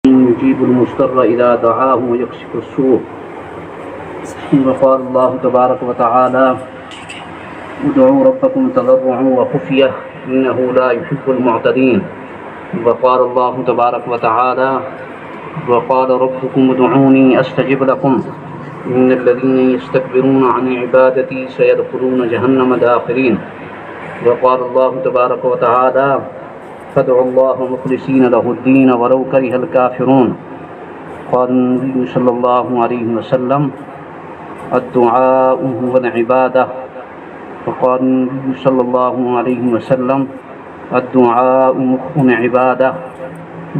يجيب المضطر إذا دعاه ويكشف السوء. وقال الله تبارك وتعالى ادعوا ربكم تضرعا وخفية إنه لا يحب المعتدين. وقال الله تبارك وتعالى وقال ربكم ادعوني أستجب لكم إن الذين يستكبرون عن عبادتي سيدخلون جهنم داخرين. وقال الله تبارك وتعالى فادعوا الله مخلصين له الدين ولو كره الكافرون. قال النبي صلى الله عليه وسلم الدعاء هو العبادة. وقال النبي صلى الله عليه وسلم الدعاء مخ العبادة.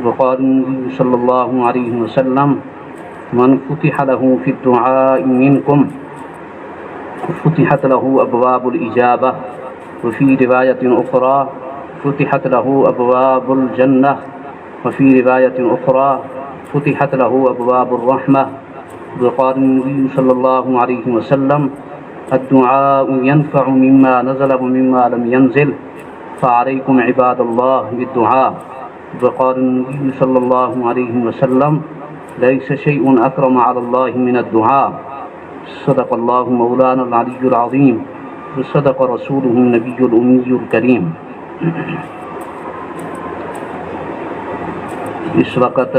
وقال النبي صلى الله عليه وسلم من فتح له في الدعاء منكم فتحت له أبواب الإجابة. وفي رواية أخرى فتحت له أبواب الجنة. وفي رواية أخرى فتحت له أبواب الرحمة. وقال النبي صلى الله عليه وسلم الدعاء ينفع مما نزل ومما لم ينزل فعليكم عباد الله بالدعاء. وقال النبي صلى الله عليه وسلم ليس شيء أكرم على الله من الدعاء. صدق الله مولانا العلي العظيم وصدق رسوله النبي الأمي الكريم. اس وقت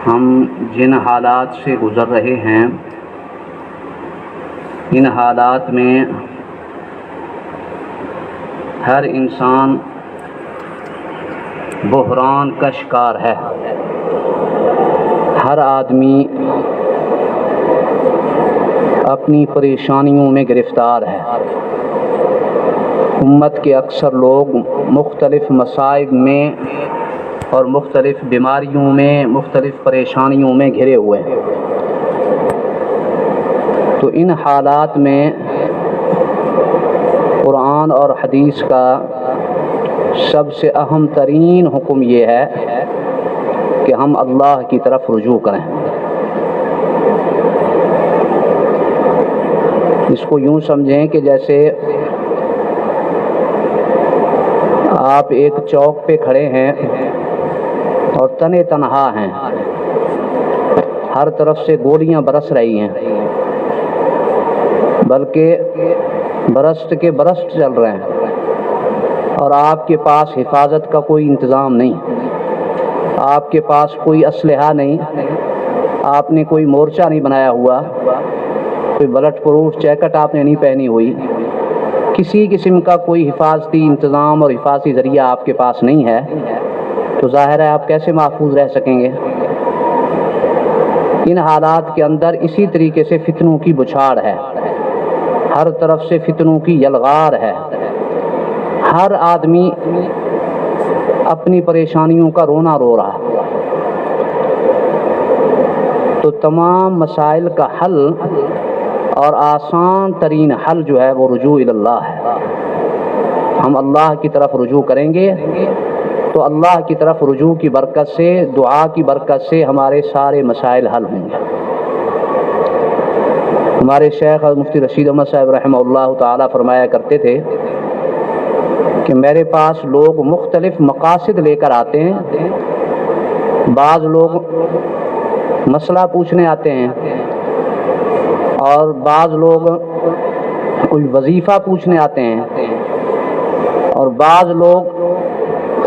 ہم جن حالات سے گزر رہے ہیں ان حالات میں ہر انسان بحران کا شکار ہے. ہر آدمی اپنی پریشانیوں میں گرفتار ہے. امت کے اکثر لوگ مختلف مصائب میں اور مختلف بیماریوں میں مختلف پریشانیوں میں گھرے ہوئے ہیں. تو ان حالات میں قرآن اور حدیث کا سب سے اہم ترین حکم یہ ہے کہ ہم اللہ کی طرف رجوع کریں. اس کو یوں سمجھیں کہ جیسے آپ ایک چوک پہ کھڑے ہیں اور تنے تنہا ہیں. ہر طرف سے گولیاں برس رہی ہیں بلکہ برست کے برست چل رہے ہیں اور آپ کے پاس حفاظت کا کوئی انتظام نہیں. آپ کے پاس کوئی اسلحہ نہیں. آپ نے کوئی مورچہ نہیں بنایا ہوا. کوئی بلٹ پروف جیکٹ آپ نے نہیں پہنی ہوئی. کسی قسم کا کوئی حفاظتی انتظام اور حفاظتی ذریعہ آپ کے پاس نہیں ہے. تو ظاہر ہے آپ کیسے محفوظ رہ سکیں گے. ان حالات کے اندر اسی طریقے سے فتنوں کی بچھاڑ ہے. ہر طرف سے فتنوں کی یلغار ہے. ہر آدمی اپنی پریشانیوں کا رونا رو رہا. تو تمام مسائل کا حل اور آسان ترین حل جو ہے وہ رجوع اللہ ہے. ہم اللہ کی طرف رجوع کریں گے تو اللہ کی طرف رجوع کی برکت سے دعا کی برکت سے ہمارے سارے مسائل حل ہوں گے. ہمارے شیخ مفتی رشید احمد صاحب رحمہ اللہ تعالی فرمایا کرتے تھے کہ میرے پاس لوگ مختلف مقاصد لے کر آتے ہیں. بعض لوگ مسئلہ پوچھنے آتے ہیں اور بعض لوگ کوئی وظیفہ پوچھنے آتے ہیں اور بعض لوگ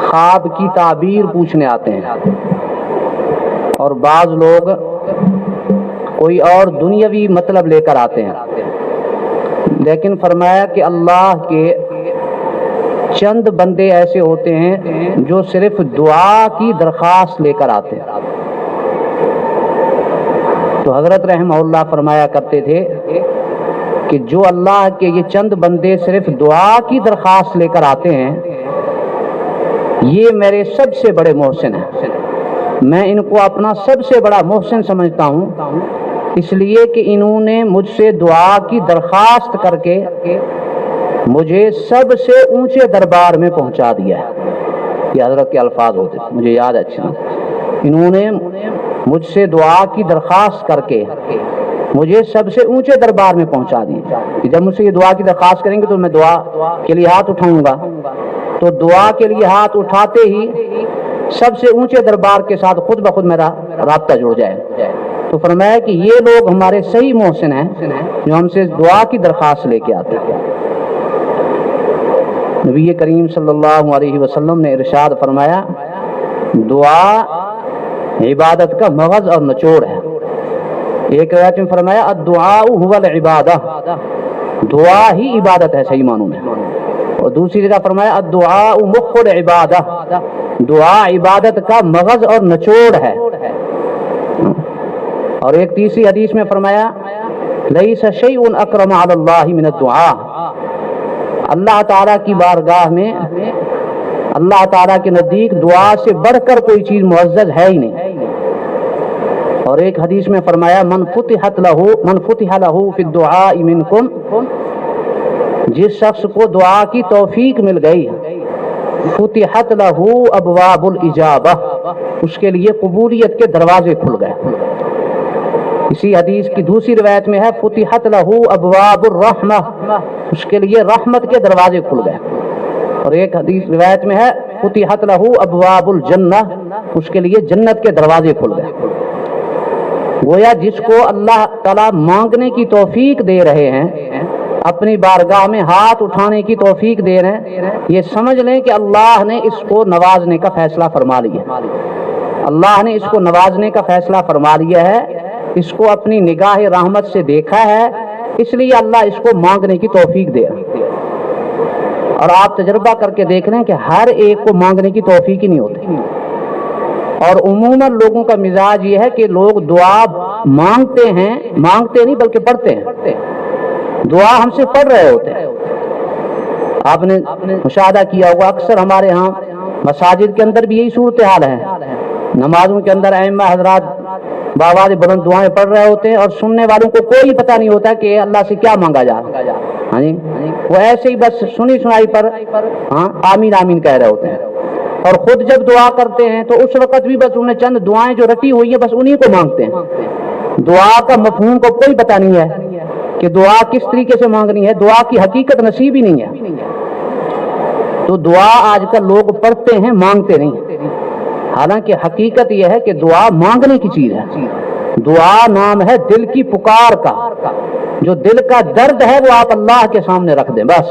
خواب کی تعبیر پوچھنے آتے ہیں اور بعض لوگ کوئی اور دنیاوی مطلب لے کر آتے ہیں. لیکن فرمایا کہ اللہ کے چند بندے ایسے ہوتے ہیں جو صرف دعا کی درخواست لے کر آتے ہیں. تو حضرت رحمہ اللہ فرمایا کرتے تھے کہ جو اللہ کے یہ چند بندے صرف دعا کی درخواست لے کر آتے ہیں یہ میرے سب سے بڑے محسن ہیں. میں ان کو اپنا سب سے بڑا محسن سمجھتا ہوں اس لیے کہ انہوں نے مجھ سے دعا کی درخواست کر کے مجھے سب سے اونچے دربار میں پہنچا دیا ہے. یہ حضرت کے الفاظ ہوتے مجھے یاد ہے اچھا. انہوں نے مجھ سے دعا کی درخواست کر کے مجھے سب سے اونچے دربار میں پہنچا دیا. جب مجھ سے یہ دعا کی درخواست کریں گے تو میں دعا کے لیے ہاتھ اٹھاؤں گا. تو دعا کے لیے ہاتھ اٹھاتے ہی سب سے اونچے دربار کے ساتھ خود بخود میرا رابطہ جڑ جائے. تو فرمایا کہ یہ لوگ ہمارے صحیح محسن ہیں جو ہم سے دعا کی درخواست لے کے آتے ہیں. نبی کریم صلی اللہ علیہ وسلم نے ارشاد فرمایا دعا عبادت کا مغز اور نچوڑ ہے. ایک روایت میں فرمایا الدعاء هو العبادہ، دعا ہی عبادت ہے صحیح معنوں میں. اور دوسری جگہ فرمایا الدعاء مخ العبادہ، دعا عبادت کا مغز اور نچوڑ ہے. اور ایک تیسری حدیث میں فرمایا لیس شیء اکرم علی اللہ من الدعاء، اللہ تعالیٰ کی بارگاہ میں، اللہ تعالیٰ کے نزدیک دعا سے بڑھ کر کوئی چیز معزز ہے ہی نہیں. اور ایک حدیث میں فرمایا من فتح لہ فی الدعاء منکم، جس شخص کو دعا کی توفیق مل گئی فتحت لہ ابواب الاجابہ، اس کے لیے قبولیت کے دروازے کھل گئے. اسی حدیث کی دوسری روایت میں ہے فتحت لہ ابواب الرحمہ، اس کے لیے رحمت کے دروازے کھل گئے. اور ایک حدیث روایت میں ہے فتحت لہ ابواب الجنہ، اس کے لیے جنت کے دروازے کھل گئے. گویا جس کو اللہ تعالیٰ مانگنے کی توفیق دے رہے ہیں، اپنی بارگاہ میں ہاتھ اٹھانے کی توفیق دے رہے ہیں، یہ سمجھ لیں کہ اللہ نے اس کو نوازنے کا فیصلہ فرما لیا. اللہ نے اس کو نوازنے کا فیصلہ فرما لیا ہے، اس کو اپنی نگاہ رحمت سے دیکھا ہے، اس لیے اللہ اس کو مانگنے کی توفیق دے رہا. اور آپ تجربہ کر کے دیکھ لیں کہ ہر ایک کو مانگنے کی توفیق ہی نہیں ہوتی. اور عموماً لوگوں کا مزاج یہ ہے کہ لوگ دعا مانگتے نہیں بلکہ پڑھتے ہیں. دعا ہم سے پڑھ رہے ہوتے ہیں. آپ نے مشاہدہ کیا ہوگا اکثر ہمارے ہاں مساجد کے اندر بھی یہی صورتحال ہے. نمازوں کے اندر ائمہ حضرات باواز بلند دعائیں پڑھ رہے ہوتے ہیں اور سننے والوں کو کوئی پتہ نہیں ہوتا کہ اللہ سے کیا مانگا جا رہا ہے. ہاں جی، وہ ایسے ہی بس سنی سنائی پر آمین آمین کہہ رہے ہوتے ہیں. اور خود جب دعا کرتے ہیں تو اس وقت بھی بس انہیں چند دعائیں جو رٹی ہوئی ہیں بس انہی کو مانگتے ہیں. دعا کا مفہوم کو کوئی پتہ نہیں ہے کہ دعا کس طریقے سے مانگنی ہے، دعا کی حقیقت نصیب ہی نہیں ہے. تو دعا آج کل لوگ پڑھتے ہیں مانگتے نہیں، حالانکہ حقیقت یہ ہے کہ دعا مانگنے کی چیز ہے. دعا نام ہے دل کی پکار کا. جو دل کا درد ہے وہ آپ اللہ کے سامنے رکھ دیں. بس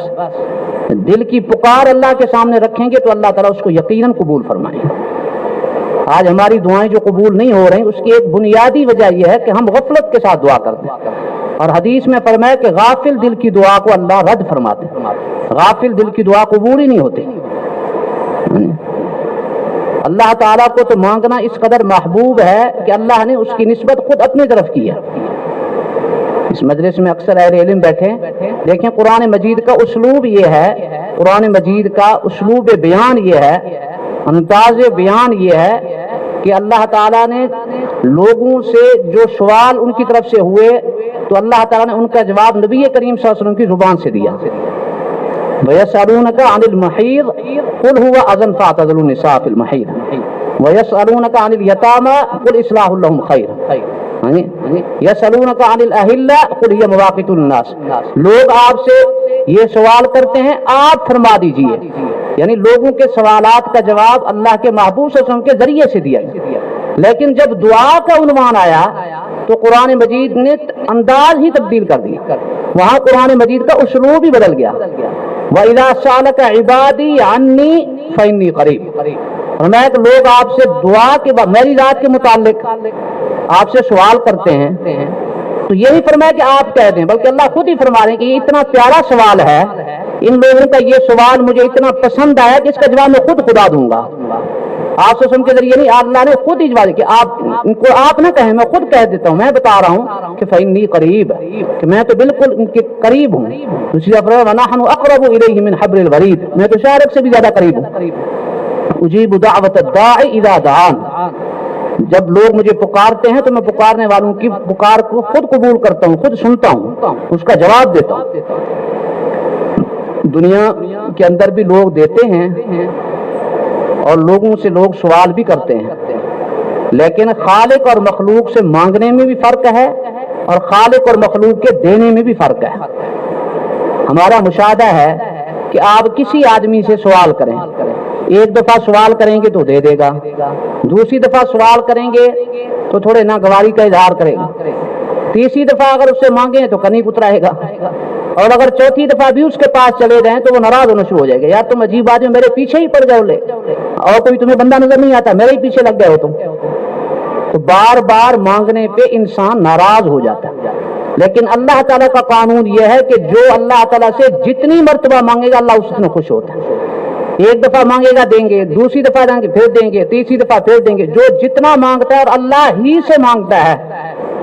دل کی پکار اللہ کے سامنے رکھیں گے تو اللہ تعالیٰ اس کو یقیناً قبول فرمائیں. آج ہماری دعائیں جو قبول نہیں ہو رہی اس کی ایک بنیادی وجہ یہ ہے کہ ہم غفلت کے ساتھ دعا کرتے ہیں. اور حدیث میں فرمایا کہ غافل دل کی دعا کو اللہ رد فرماتے ہیں. غافل دل کی دعا قبول ہی نہیں ہوتی. اللہ تعالیٰ کو تو مانگنا اس قدر محبوب ہے کہ اللہ نے اس کی نسبت خود اپنی طرف کی ہے. اس مجلس میں اکثر اہل علم بیٹھے، دیکھیں قرآن مجید کا اسلوب یہ ہے، قرآن مجید کا اسلوب بیان یہ ہے، انداز بیان یہ ہے کہ اللہ تعالیٰ نے لوگوں سے جو سوال ان کی طرف سے ہوئے تو اللہ تعالیٰ نے ان کا جواب نبی کریم صلی اللہ علیہ وسلم کی زبان سے دیا. وَيَسْأَلُونَكَ عَنِ الْمَحِيضِ قُلْ هُوَ أَذًى فَاعْتَزِلُوا النِّسَاءَ فِي الْمَحِيضِ وَيَسْأَلُونَكَ عَنِ الْيَتَامَى قُلْ إِصْلَاحٌ لَهُمْ خَيْرٌ يَسْأَلُونَكَ عَنِ الْأَهِلَّةِ قُلْ هِيَ مَوَاقِيتُ لِلنَّاسِ. لوگ آپ سے یہ سوال کرتے ہیں، آپ فرما دیجئے. یعنی لوگوں کے سوالات کا جواب اللہ کے محبوب صلی اللہ علیہ وسلم کے ذریعے سے دیا گیا. لیکن جب دعا کا عنوان آیا تو قرآن مجید نے انداز ہی تبدیل کر دیا. وہاں قرآن مجید کا اسلوب ہی بدل گیا. وَإِذَا سَأَلَكَ عِبَادِي عَنِّي فَإِنِّي قَرِيبٌ. فرمایا کہ لوگ آپ سے دعا کے بعد میری ذات کے متعلق آپ سے سوال کرتے ہیں تو یہ نہیں فرمایا کہ آپ کہہ دیں، بلکہ اللہ خود ہی فرما رہے ہیں کہ یہ اتنا پیارا سوال ہے، ان لوگوں کا یہ سوال مجھے اتنا پسند آیا کہ اس کا جواب میں خود خدا دوں گا. آپ سے کے ذریعے نہیں، اللہ نے خود ہی جواب کہ آپ ان کو آپ نہ کہیں، میں خود کہہ دیتا ہوں، میں بتا رہا ہوں کہ فإنی قریب، کہ میں تو بالکل ان کے قریب ہوں. دوسری جگہ ونحن اقرب الیہ من حبل الورید، میں تو شارک سے بھی زیادہ قریب ہوں. اجیب دعوت الداعی اذا دعان، جب لوگ مجھے پکارتے ہیں تو میں پکارنے والوں کی پکار کو خود قبول کرتا ہوں، خود سنتا ہوں، اس کا جواب دیتا ہوں. دنیا کے اندر بھی لوگ دیتے ہیں اور لوگوں سے لوگ سوال بھی کرتے ہیں، لیکن خالق اور مخلوق سے مانگنے میں بھی فرق ہے اور خالق اور مخلوق کے دینے میں بھی فرق ہے. ہمارا مشاہدہ ہے کہ آپ کسی آدمی سے سوال کریں، ایک دفعہ سوال کریں گے تو دے دے گا، دوسری دفعہ سوال کریں گے تو تھوڑے ناگواری کا اظہار کرے گا، تیسری دفعہ اگر اس سے مانگیں تو کنی کترائے گا، اور اگر چوتھی دفعہ بھی اس کے پاس چلے جائیں تو وہ ناراض ہونا شروع ہو جائے گا، یار تم عجیب آدمی میرے پیچھے ہی پڑ جاؤ لے، اور کوئی تمہیں بندہ نظر نہیں آتا، میرے ہی پیچھے لگ گئے ہو تم۔ تو بار بار مانگنے پہ انسان ناراض ہو جاتا ہے، لیکن اللہ تعالیٰ کا قانون یہ ہے کہ جو اللہ تعالیٰ سے جتنی مرتبہ مانگے گا اللہ اس میں خوش ہوتا ہے۔ ایک دفعہ مانگے گا دیں گے، دوسری دفعہ دیں گے پھر دیں گے، تیسری دفعہ پھر دیں گے۔ جو جتنا مانگتا ہے اور اللہ ہی سے مانگتا ہے،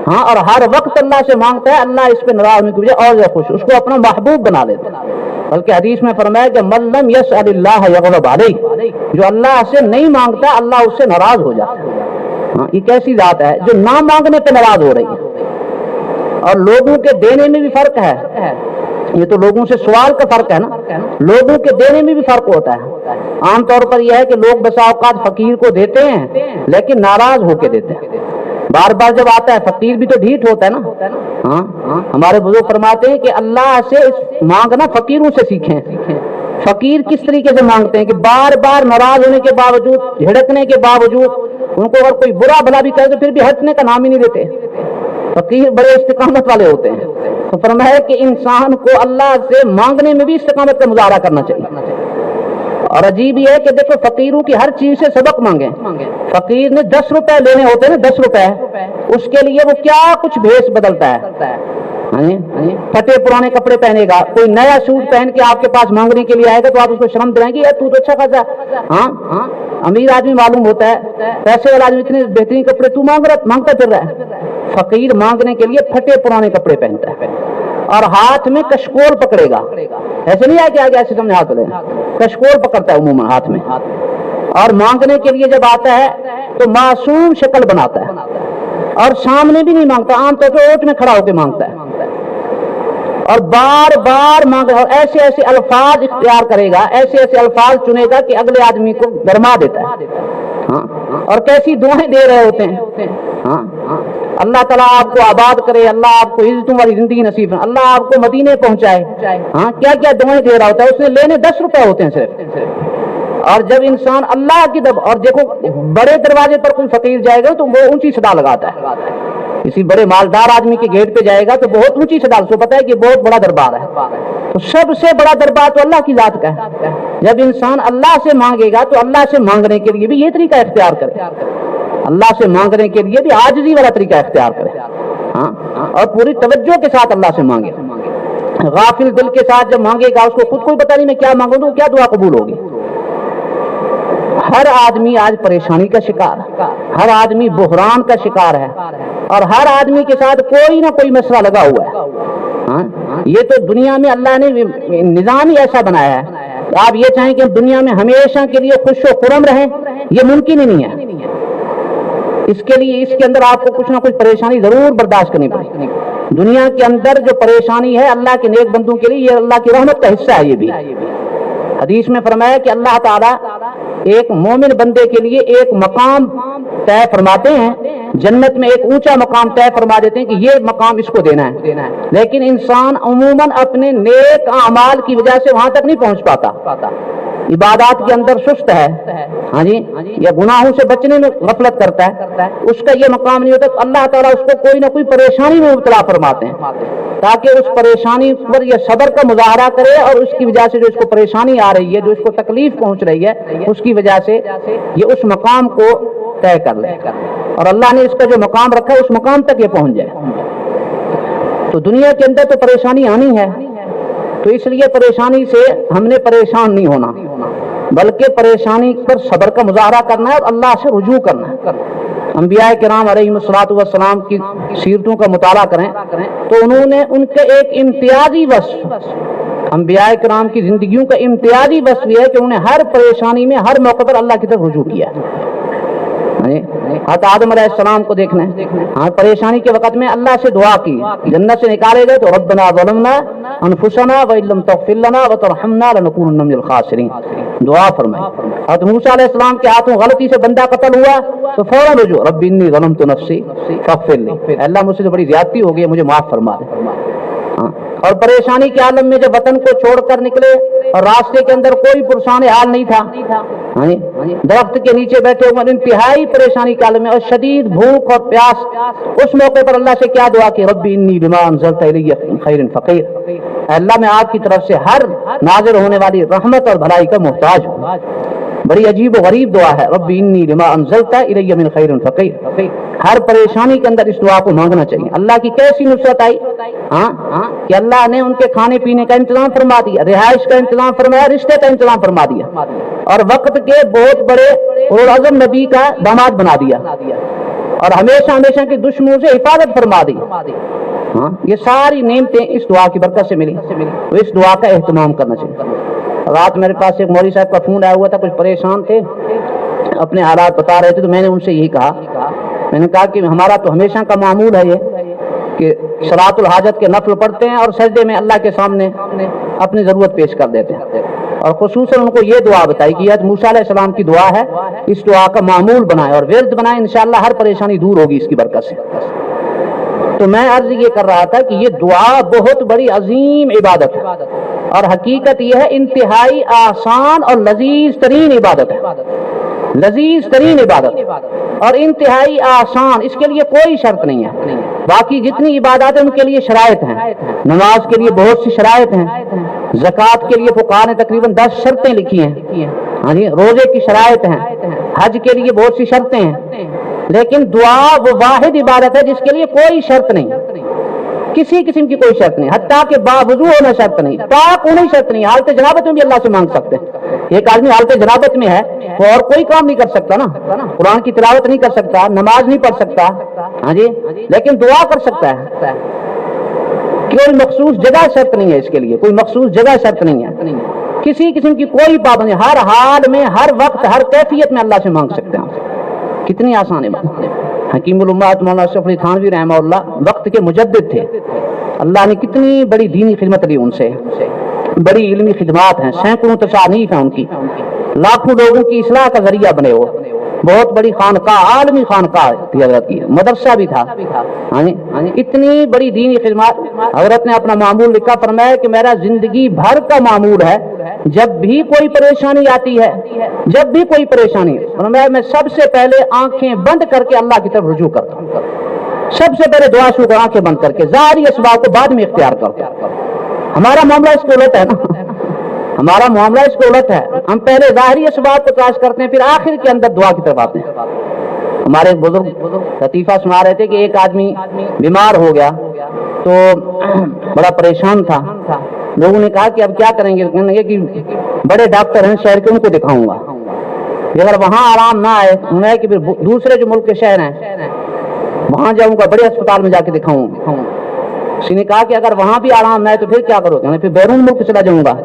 ہاں، اور ہر وقت اللہ سے مانگتا ہے، اللہ اس پہ ناراض ہونے کی وجہ اور زیادہ خوش، اس کو اپنا محبوب بنا لیتا ہے۔ بلکہ حدیث میں فرمایا کہ من لم یسأل اللہ یغضب علیہ، جو اللہ سے نہیں مانگتا اللہ اس سے ناراض ہو جاتا ہے۔ ہاں، یہ کیسی ذات ہے جو نہ مانگنے پہ ناراض ہو رہی ہے؟ اور لوگوں کے دینے میں بھی فرق ہے، یہ تو لوگوں سے سوال کا فرق ہے نا، لوگوں کے دینے میں بھی فرق ہوتا ہے۔ عام طور پر یہ ہے کہ لوگ بسا اوقات فقیر کو دیتے ہیں لیکن ناراض ہو کے دیتے ہیں، بار بار جب آتا ہے فقیر بھی تو ڈھیٹ ہوتا ہے نا۔ ہاں، ہمارے بزرگ فرماتے ہیں کہ اللہ سے مانگنا فقیروں سے سیکھیں۔ فقیر کس طریقے سے مانگتے ہیں کہ بار بار ناراض ہونے کے باوجود، جھڑکنے کے باوجود، ان کو اگر کوئی برا بھلا بھی کرے تو پھر بھی ہٹنے کا نام ہی نہیں دیتے۔ فقیر بڑے استقامت والے ہوتے ہیں۔ تو فرمایا کہ انسان کو اللہ سے مانگنے میں بھی استقامت کا مظاہرہ کرنا چاہیے۔ اور عجیب یہ ہے کہ دیکھو فقیروں کی ہر چیز سے سبق مانگیں۔ فقیر نے 10 روپے لینے ہوتے ہیں نا، 10 روپے، اس کے لیے وہ کیا کچھ بھیس بدلتا ہے، پھٹے پرانے کپڑے پہنے گا، کوئی نیا سوٹ پہن کے آپ کے پاس مانگنے کے لیے آئے گا تو آپ اس کو شرم دلائیں گے، یار تو اچھا خاصا ہاں امیر آدمی معلوم ہوتا ہے، پیسے والا آدمی، اتنے بہترین کپڑے تو مانگتا پھر رہا ہے۔ فقیر مانگنے کے لیے پھٹے پرانے کپڑے پہنتا ہے اور ہاتھ میں کشکول پکڑے گا، ایسے نہیں آئے کہ آگے ایسے سامنے ہاتھ لے، کشکول پکڑتا ہے عموماً ہاتھ میں، اور مانگنے کے لیے جب آتا ہے تو معصوم شکل بناتا ہے اور سامنے بھی نہیں مانگتا، عام طور پہ اوٹ میں کھڑا ہو کے مانگتا ہے اور بار بار مانگ رہا، اور ایسے ایسے الفاظ اختیار کرے گا، ایسے ایسے الفاظ چنے گا کہ اگلے آدمی کو گرما دیتا ہے۔ ہاں، اور کیسی دعائیں دے رہے ہوتے ہیں۔ ہاں، اللہ تعالیٰ آپ کو آباد کرے، اللہ آپ کو عزتوں والی زندگی نصیب ہے، اللہ آپ کو مدینے پہنچائے، ہاں، کیا کیا دعائیں دے رہا ہوتا ہے، اس نے لینے 10 روپے ہوتے ہیں صرف۔ اور جب انسان اللہ کی اور دیکھو بڑے دروازے پر کوئی فقیر جائے گا تو وہ اونچی صدا لگاتا ہے، کسی بڑے مالدار آدمی کے گیٹ پہ جائے گا تو بہت اونچی صدا، اس کو پتا ہے کہ بہت بڑا دربار ہے، تو سب سے بڑا دربار تو اللہ کی ذات کا ہے۔ جب انسان اللہ سے مانگے گا تو اللہ سے مانگنے کے لیے بھی یہ طریقہ اختیار کرے، اللہ سے مانگنے کے لیے بھی عاجزی والا طریقہ اختیار کرے، ہاں، اور پوری توجہ کے ساتھ اللہ سے مانگے۔ غافل دل کے ساتھ جب مانگے گا، اس کو خود کوئی پتہ نہیں میں کیا مانگوں تو کیا دعا قبول ہوگی۔ ہر آدمی آج پریشانی کا شکار ہے، ہر آدمی بحران کا شکار ہے، اور ہر آدمی کے ساتھ کوئی نہ کوئی مسئلہ لگا ہوا ہے۔ ہاں، یہ تو دنیا میں اللہ نے نظام ہی ایسا بنایا ہے، آپ یہ چاہیں کہ دنیا میں ہمیشہ کے لیے خوش و خرم رہیں، یہ ممکن ہی نہیں ہے۔ اس کے لیے اس کے اندر آپ کو کچھ نہ کچھ پریشانی ضرور برداشت کرنی پڑے گی۔ دنیا کے اندر جو پریشانی ہے اللہ کے نیک بندوں کے لیے یہ اللہ کی رحمت کا حصہ ہے۔ یہ بھی حدیث میں فرمایا کہ اللہ تعالیٰ ایک مومن بندے کے لیے ایک مقام طے فرماتے ہیں، جنت میں ایک اونچا مقام طے فرما دیتے ہیں کہ یہ مقام اس کو دینا ہے، لیکن انسان عموماً اپنے نیک اعمال کی وجہ سے وہاں تک نہیں پہنچ پاتا، عبادات کے اندر سست ہے، ہاں جی، یا گناہوں سے بچنے میں غفلت کرتا ہے، اس کا یہ مقام نہیں ہوتا۔ اللہ تعالیٰ اس کو کوئی نہ کوئی پریشانی میں مبتلا فرماتے ہیں تاکہ اس پریشانی پر یہ صبر کا مظاہرہ کرے، اور اس کی وجہ سے جو اس کو پریشانی آ رہی ہے، جو اس کو تکلیف پہنچ رہی ہے، اس کی وجہ سے یہ اس مقام کو طے کر لے، اور اللہ نے اس کا جو مقام رکھا ہے اس مقام تک یہ پہنچ جائے۔ تو دنیا کے اندر تو پریشانی آنی ہے، تو اس لیے پریشانی سے ہم نے پریشان نہیں ہونا، بلکہ پریشانی پر صبر کا مظاہرہ کرنا ہے اور اللہ سے رجوع کرنا ہے۔ انبیاء کرام علیہ الصلوۃ والسلام کی سیرتوں کا مطالعہ کریں تو انہوں نے ان کے ایک امتیازی وصف، انبیاء کرام کی زندگیوں کا امتیازی وصف یہ ہے کہ انہوں نے ہر پریشانی میں ہر موقع پر اللہ کی طرف رجوع کیا۔ حضرت آدم علیہ السلام کو دیکھنا ہے، ہاں، پریشانی کے وقت میں اللہ سے دعا کی، جنت سے نکالے گئے تو ربنا ظلمنا انفسنا وان لم تغفر لنا وترحمنا لنکونن من الخاسرین، دعا فرمائی۔ حضرت موسیٰ علیہ السلام کے ہاتھوں غلطی سے بندہ قتل ہوا تو فوراً رجوع، رب انی ظلمت نفسی فاغفر لی، اللہ مجھ سے تو بڑی زیادتی ہو گئی، مجھے معاف فرما دے۔ اور پریشانی کے عالم میں جب وطن کو چھوڑ کر نکلے اور راستے کے اندر کوئی پرسان حال نہیں تھا، درخت کے نیچے بیٹھے ہوئے انتہائی پریشانی کے عالم میں اور شدید بھوک اور پیاس، اس موقع پر اللہ سے کیا دعا کی؟ ربی انی بما انزلت الی من خیر فقیر، اے اللہ میں آپ کی طرف سے ہر نازل ہونے والی رحمت اور بھلائی کا محتاج ہوں۔ بڑی عجیب و غریب دعا ہے، ربی انی بما انزلت الی من خیر فقیر۔ ہر پریشانی کے اندر اس دعا کو مانگنا چاہیے۔ اللہ کی کیسی نصرت آئی کہ اللہ نے ان کے کھانے پینے کا انتظام فرما دیا، رہائش کا انتظام فرمایا، رشتے کا انتظام فرما دیا، اور وقت کے بہت بڑے اور اعظم نبی کا داماد بنا دیا، اور ہمیشہ ہمیشہ کی دشمنوں سے حفاظت فرما دی۔ یہ ساری نعمتیں اس دعا کی برکت سے ملی، تو اس دعا کا اہتمام کرنا چاہیے۔ رات میرے پاس ایک مولوی صاحب کا فون آیا ہوا تھا، کچھ پریشان تھے، اپنے حالات بتا رہے تھے، تو میں نے ان سے یہی کہا، میں نے کہا کہ ہمارا تو ہمیشہ کا معمول ہے یہ کہ صلاۃ الحاجت کے نفل پڑھتے ہیں اور سجدے میں اللہ کے سامنے اپنی ضرورت پیش کر دیتے ہیں، اور خصوصاً ان کو یہ دعا بتائی کہ یہ موسیٰ علیہ السلام کی دعا ہے، اس دعا کا معمول بنائے اور ورد بنائے، انشاءاللہ ہر پریشانی دور ہوگی اس کی برکت سے۔ تو میں عرض یہ کر رہا تھا کہ یہ دعا بہت بڑی عظیم عبادت ہے، اور حقیقت یہ ہے انتہائی آسان اور لذیذ ترین عبادت ہے، لذیذ ترین عبادت اور انتہائی آسان، اس کے لیے کوئی شرط نہیں ہے۔ باقی جتنی عبادات ہیں ان کے لیے شرائط ہیں، نماز کے لیے بہت سی شرائط ہیں، زکوٰۃ کے لیے فقہاء نے تقریباً 10 شرطیں لکھی ہیں، روزے کی شرائط ہیں، حج کے لیے بہت سی شرطیں ہیں، لیکن دعا وہ واحد عبادت ہے جس کے لیے کوئی شرط نہیں، کسی قسم کی کوئی شرط نہیں، حتیٰ کہ باوضو ہونا شرط نہیں، پاک ہونا شرط نہیں، حالت جنابت میں بھی اللہ سے مانگ سکتے ہیں۔ ایک آدمی حالت جنابت میں ہے وہ اور کوئی کام نہیں کر سکتا نا، قرآن کی تلاوت نہیں کر سکتا، نماز نہیں پڑھ سکتا، لیکن دعا کر سکتا ہے۔ کوئی مخصوص جگہ شرط نہیں ہے اس کے لیے، کوئی مخصوص جگہ شرط نہیں ہے، کسی قسم کی کوئی پابندی، ہر حال میں، ہر وقت، ہر کیفیت میں اللہ سے مانگ سکتے ہیں۔ کتنی آسان ہے بات۔ حکیم الامت مولانا اشرف علی تھانوی رحمہ اللہ وقت کے مجدد تھے، اللہ نے کتنی بڑی دینی خدمت لی ان سے، بڑی علمی خدمات ہیں، سینکڑوں تصانیف ہیں ان کی، لاکھوں لوگوں کی اصلاح کا ذریعہ بنے وہ، بہت بڑی خانقاہ، عالمی خانقاہ تھی حضرت کی، مدرسہ بھی تھا، اتنی بڑی دینی خدمات۔ حضرت نے اپنا معمول لکھا، فرمایا کہ میرا زندگی بھر کا معمول ہے، جب بھی کوئی پریشانی آتی ہے، جب بھی کوئی پریشانی، فرمایا میں سب سے پہلے آنکھیں بند کر کے اللہ کی طرف رجوع کرتا ہوں، سب سے پہلے دعا شروع کر آنکھیں بند کر کے، ظاہری اسباب کو بعد میں اختیار کرتا ہوں۔ ہمارا معاملہ اس کو الٹ ہے نا، ہمارا معاملہ اس کو الٹ ہے، ہم پہلے ظاہری اسباب کو تلاش کرتے ہیں، پھر آخر کے اندر دعا کی طرف آتے ہیں۔ ہمارے بزرگ لطیفہ سنا رہے تھے کہ ایک آدمی بیمار ہو گیا تو بڑا پریشان تھا، لوگوں نے کہا کہ اب کیا کریں گے؟ کہنے لگے کہ بڑے ڈاکٹر ہیں شہر کے، ان کو دکھاؤں گا، اگر وہاں آرام نہ آئے انہیں کہ پھر دوسرے جو ملک کے شہر ہیں وہاں جاؤں گا، بڑے اسپتال میں جا کے دکھاؤں گا۔ اسی نے کہا کہ اگر وہاں بھی آرام نہ آئے تو پھر کیا کرو گے؟ پھر بیرون ملک چلا جاؤں گا،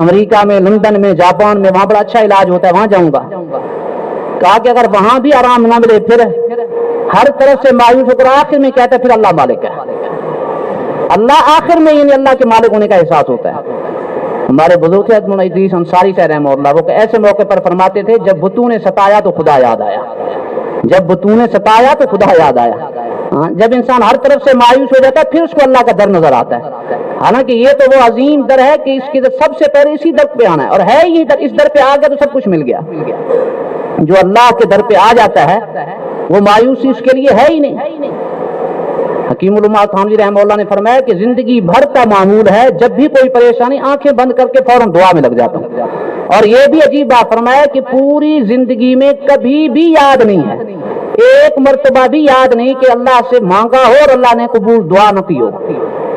امریکہ میں، لندن میں، جاپان میں، وہاں بڑا اچھا علاج ہوتا ہے، وہاں جاؤں گا۔ کہا کہ اگر وہاں بھی آرام نہ ملے پھر ہر طرف سے مایوس ہو کر آخر میں کہتا ہے پھر اللہ مالک ہے، اللہ آخر میں یعنی اللہ کے مالک ہونے کا احساس ہوتا ہے۔ ہمارے بزرگ حضرت مولانا ادریس انصاری صاحب رحمہ اللہ وہ ایسے موقع پر فرماتے تھے، جب بتوں نے ستایا تو خدا یاد آیا، جب بتوں نے ستایا تو خدا یاد آیا۔ جب انسان ہر طرف سے مایوس ہو جاتا ہے پھر اس کو اللہ کا در نظر آتا ہے، حالانکہ یہ تو وہ عظیم در ہے کہ اس کی سب سے پہلے اسی در پہ آنا ہے، اور ہے یہ در، اس در پہ آ گیا تو سب کچھ مل گیا۔ جو اللہ کے در پہ آ جاتا ہے وہ مایوسی اس کے لیے ہے ہی نہیں۔ حکیم الامت تھانوی رحمہ اللہ نے فرمایا کہ زندگی بھر کا معمول ہے، جب بھی کوئی پریشانی آنکھیں بند کر کے فوراً دعا میں لگ جاتا ہوں، اور یہ بھی عجیب بات فرمایا کہ پوری زندگی میں کبھی بھی یاد نہیں ہے، ایک مرتبہ بھی یاد نہیں کہ اللہ سے مانگا ہو اور اللہ نے قبول دعا نہ کی ہو،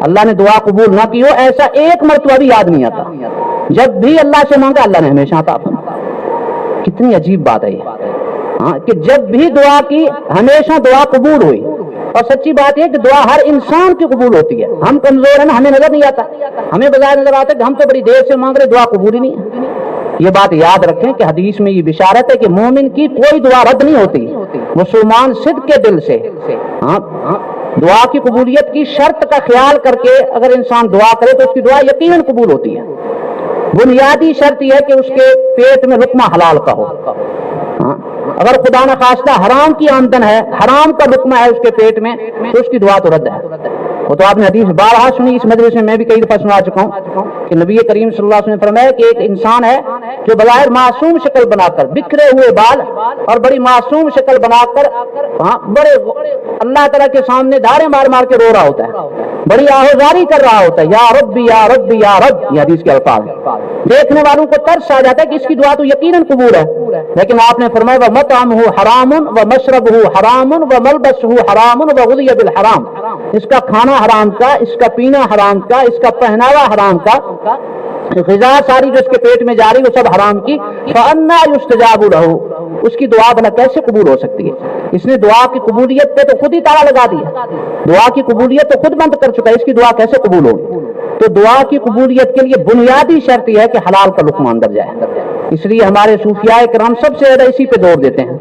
اللہ نے دعا قبول نہ کی ہو، ایسا ایک مرتبہ بھی یاد نہیں آتا۔ جب بھی اللہ سے مانگا اللہ نے ہمیشہ عطا فرمایا۔ کتنی عجیب بات ہے یہ کہ جب بھی دعا کی ہمیشہ دعا قبول ہوئی، اور سچی بات یہ کہ دعا ہر انسان کی قبول ہوتی ہے۔ ہم کمزور ہیں نا، ہمیں نظر نہیں آتا، ہمیں بظاہر نظر آتا ہے کہ ہم تو بڑی دیر سے مانگ رہے، دعا قبول ہی نہیں ہے۔ یہ بات یاد رکھیں کہ حدیث میں یہ بشارت ہے کہ مومن کی کوئی دعا رد نہیں ہوتی، مسلمان صدق کے دل سے دعا کی قبولیت کی شرط کا خیال کر کے اگر انسان دعا کرے تو اس کی دعا یقیناً قبول ہوتی ہے۔ بنیادی شرط یہ ہے کہ اس کے پیٹ میں لقمہ حلال کا ہو، اگر خدا نخواستہ حرام کی آمدن ہے، حرام کا لقمہ ہے اس کے پیٹ میں، تو اس کی دعا تو رد ہے۔ وہ تو آپ نے حدیث بارہا سنی، اس مجلس میں بھی کئی دفعہ سنا چکا ہوں کہ نبی کریم صلی اللہ علیہ وسلم نے فرمایا کہ ایک انسان ہے جو بظاہر معصوم شکل بنا کر، بکھرے ہوئے بال اور بڑی معصوم شکل بنا کر بڑے اللہ تعالیٰ کے سامنے دھارے مار مار کے رو رہا ہوتا ہے، بڑی آہوزاری کر رہا ہوتا ہے، یا ربی یا ربی یا رب، یہ حدیث کے الفاظ ہیں۔ دیکھنے والوں کو ترس آ جاتا ہے کہ اس کی دعا تو یقیناً قبول ہے، لیکن آپ نے فرمایا وَمَطْعَمُهُ حَرَامٌ وَمَشْرَبُهُ حَرَامٌ وَمَلْبَسُهُ حَرَامٌ وَغُذِيَ بِالْحَرَامِ، اس کا کھانا حرام کا، اس کا پینا حرام کا، اس کا پہناوا حرام کا، غذا ساری جو اس کے پیٹ میں جا رہی وہ سب حرام کی، فَأَنَّىٰ يُسْتَجَابُ لَهُ، اس کی دعا بھلا کیسے قبول ہو سکتی ہے؟ اس نے دعا کی قبولیت پہ تو خود ہی تالا لگا دیا، دعا کی قبولیت تو خود بند کر چکا ہے، اس کی دعا کیسے قبول ہوگی؟ تو دعا کی قبولیت کے لیے بنیادی شرط یہ ہے کہ حلال کا لقمہ اندر جائے۔ اس لیے ہمارے صوفیاء کرام سب سے زیادہ اسی پہ زور دیتے ہیں،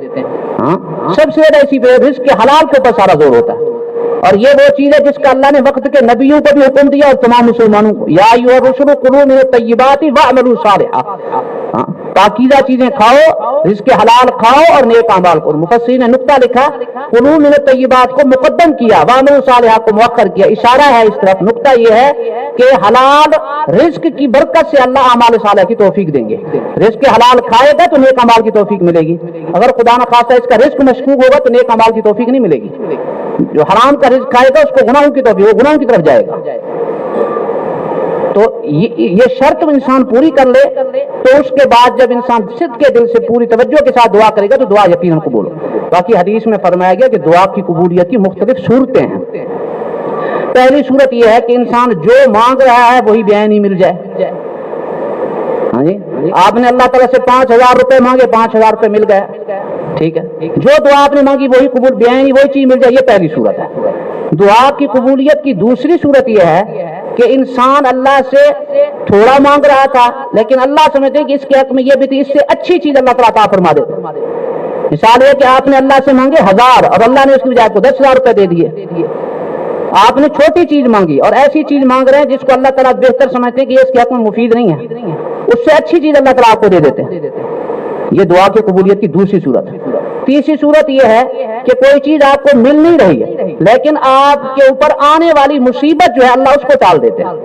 سب سے زیادہ اسی پہ، رزق کے حلال کے اوپر سارا زور ہوتا ہے، اور یہ وہ چیز ہے جس کا اللہ نے وقت کے نبیوں کو بھی حکم دیا اور تمام مسلمانوں کو، یا ایھا الرسل کلوا من الطیبات واعملوا صالحا، پاکیزہ چیزیں کھاؤ، رزق حلال کھاؤ اور نیک اعمال کرو۔ مفسرین نے نقطہ لکھا، کلوا من الطیبات کو مقدم کیا، واعملوا صالحا کو مؤخر کیا، اشارہ ہے اس طرف۔ نقطہ یہ ہے کہ حلال رزق کی برکت سے اللہ اعمال صالحہ کی توفیق دیں گے، رزق حلال کھائے گا تو نیک اعمال کی توفیق ملے گی، اگر خدا نہ خواستہ اس کا رزق مشکوک ہوگا تو نیک اعمال کی توفیق نہیں ملے گی۔ جو حرام کا رزق کھائے گا اس کو گناہوں کی توفیق، وہ گناہوں کی طرف جائے گا۔ تو یہ شرط انسان پوری کر لے تو اس کے بعد جب انسان صدق کے دل سے پوری توجہ کے ساتھ دعا کرے گا تو دعا یقیناً قبول ہو۔ باقی حدیث میں فرمایا گیا کہ دعا کی قبولیت کی مختلف صورتیں ہیں۔ پہلی صورت یہ ہے کہ انسان جو مانگ رہا ہے وہی بیان ہی مل جائے۔ ہاں جی، آپ نے اللہ تعالیٰ سے 5,000 روپے مانگے، 5,000 روپے مل گئے، ٹھیک ہے، جو دعا آپ نے مانگی وہی قبول، بیان ہی وہی چیز مل جائے، یہ پہلی صورت ہے۔ دعا کی قبولیت کی دوسری صورت یہ ہے کہ انسان اللہ سے تھوڑا مانگ رہا تھا لیکن اللہ سمجھتے کہ اس کے حق میں یہ بھی تھی، اس سے اچھی چیز اللہ تعالیٰ عطا فرما دیتے۔ مثال یہ کہ آپ نے اللہ سے مانگے 1,000 اور اللہ نے اس کی بجائے کو 10,000 روپے دے دیے۔ آپ نے چھوٹی چیز مانگی اور ایسی چیز مانگ رہے ہیں جس کو اللہ تعالیٰ بہتر سمجھتے ہیں کہ یہ اس کے حق میں مفید نہیں ہے، اس سے اچھی چیز اللہ تعالیٰ آپ کو دے دیتے ہیں۔ یہ دعا کی قبولیت کی دوسری صورت ہے۔ تیسری صورت یہ ہے کہ کوئی چیز آپ کو مل نہیں رہی ہے لیکن آپ کے اوپر آنے والی مصیبت جو ہے اللہ اس کو ٹال دیتے ہیں۔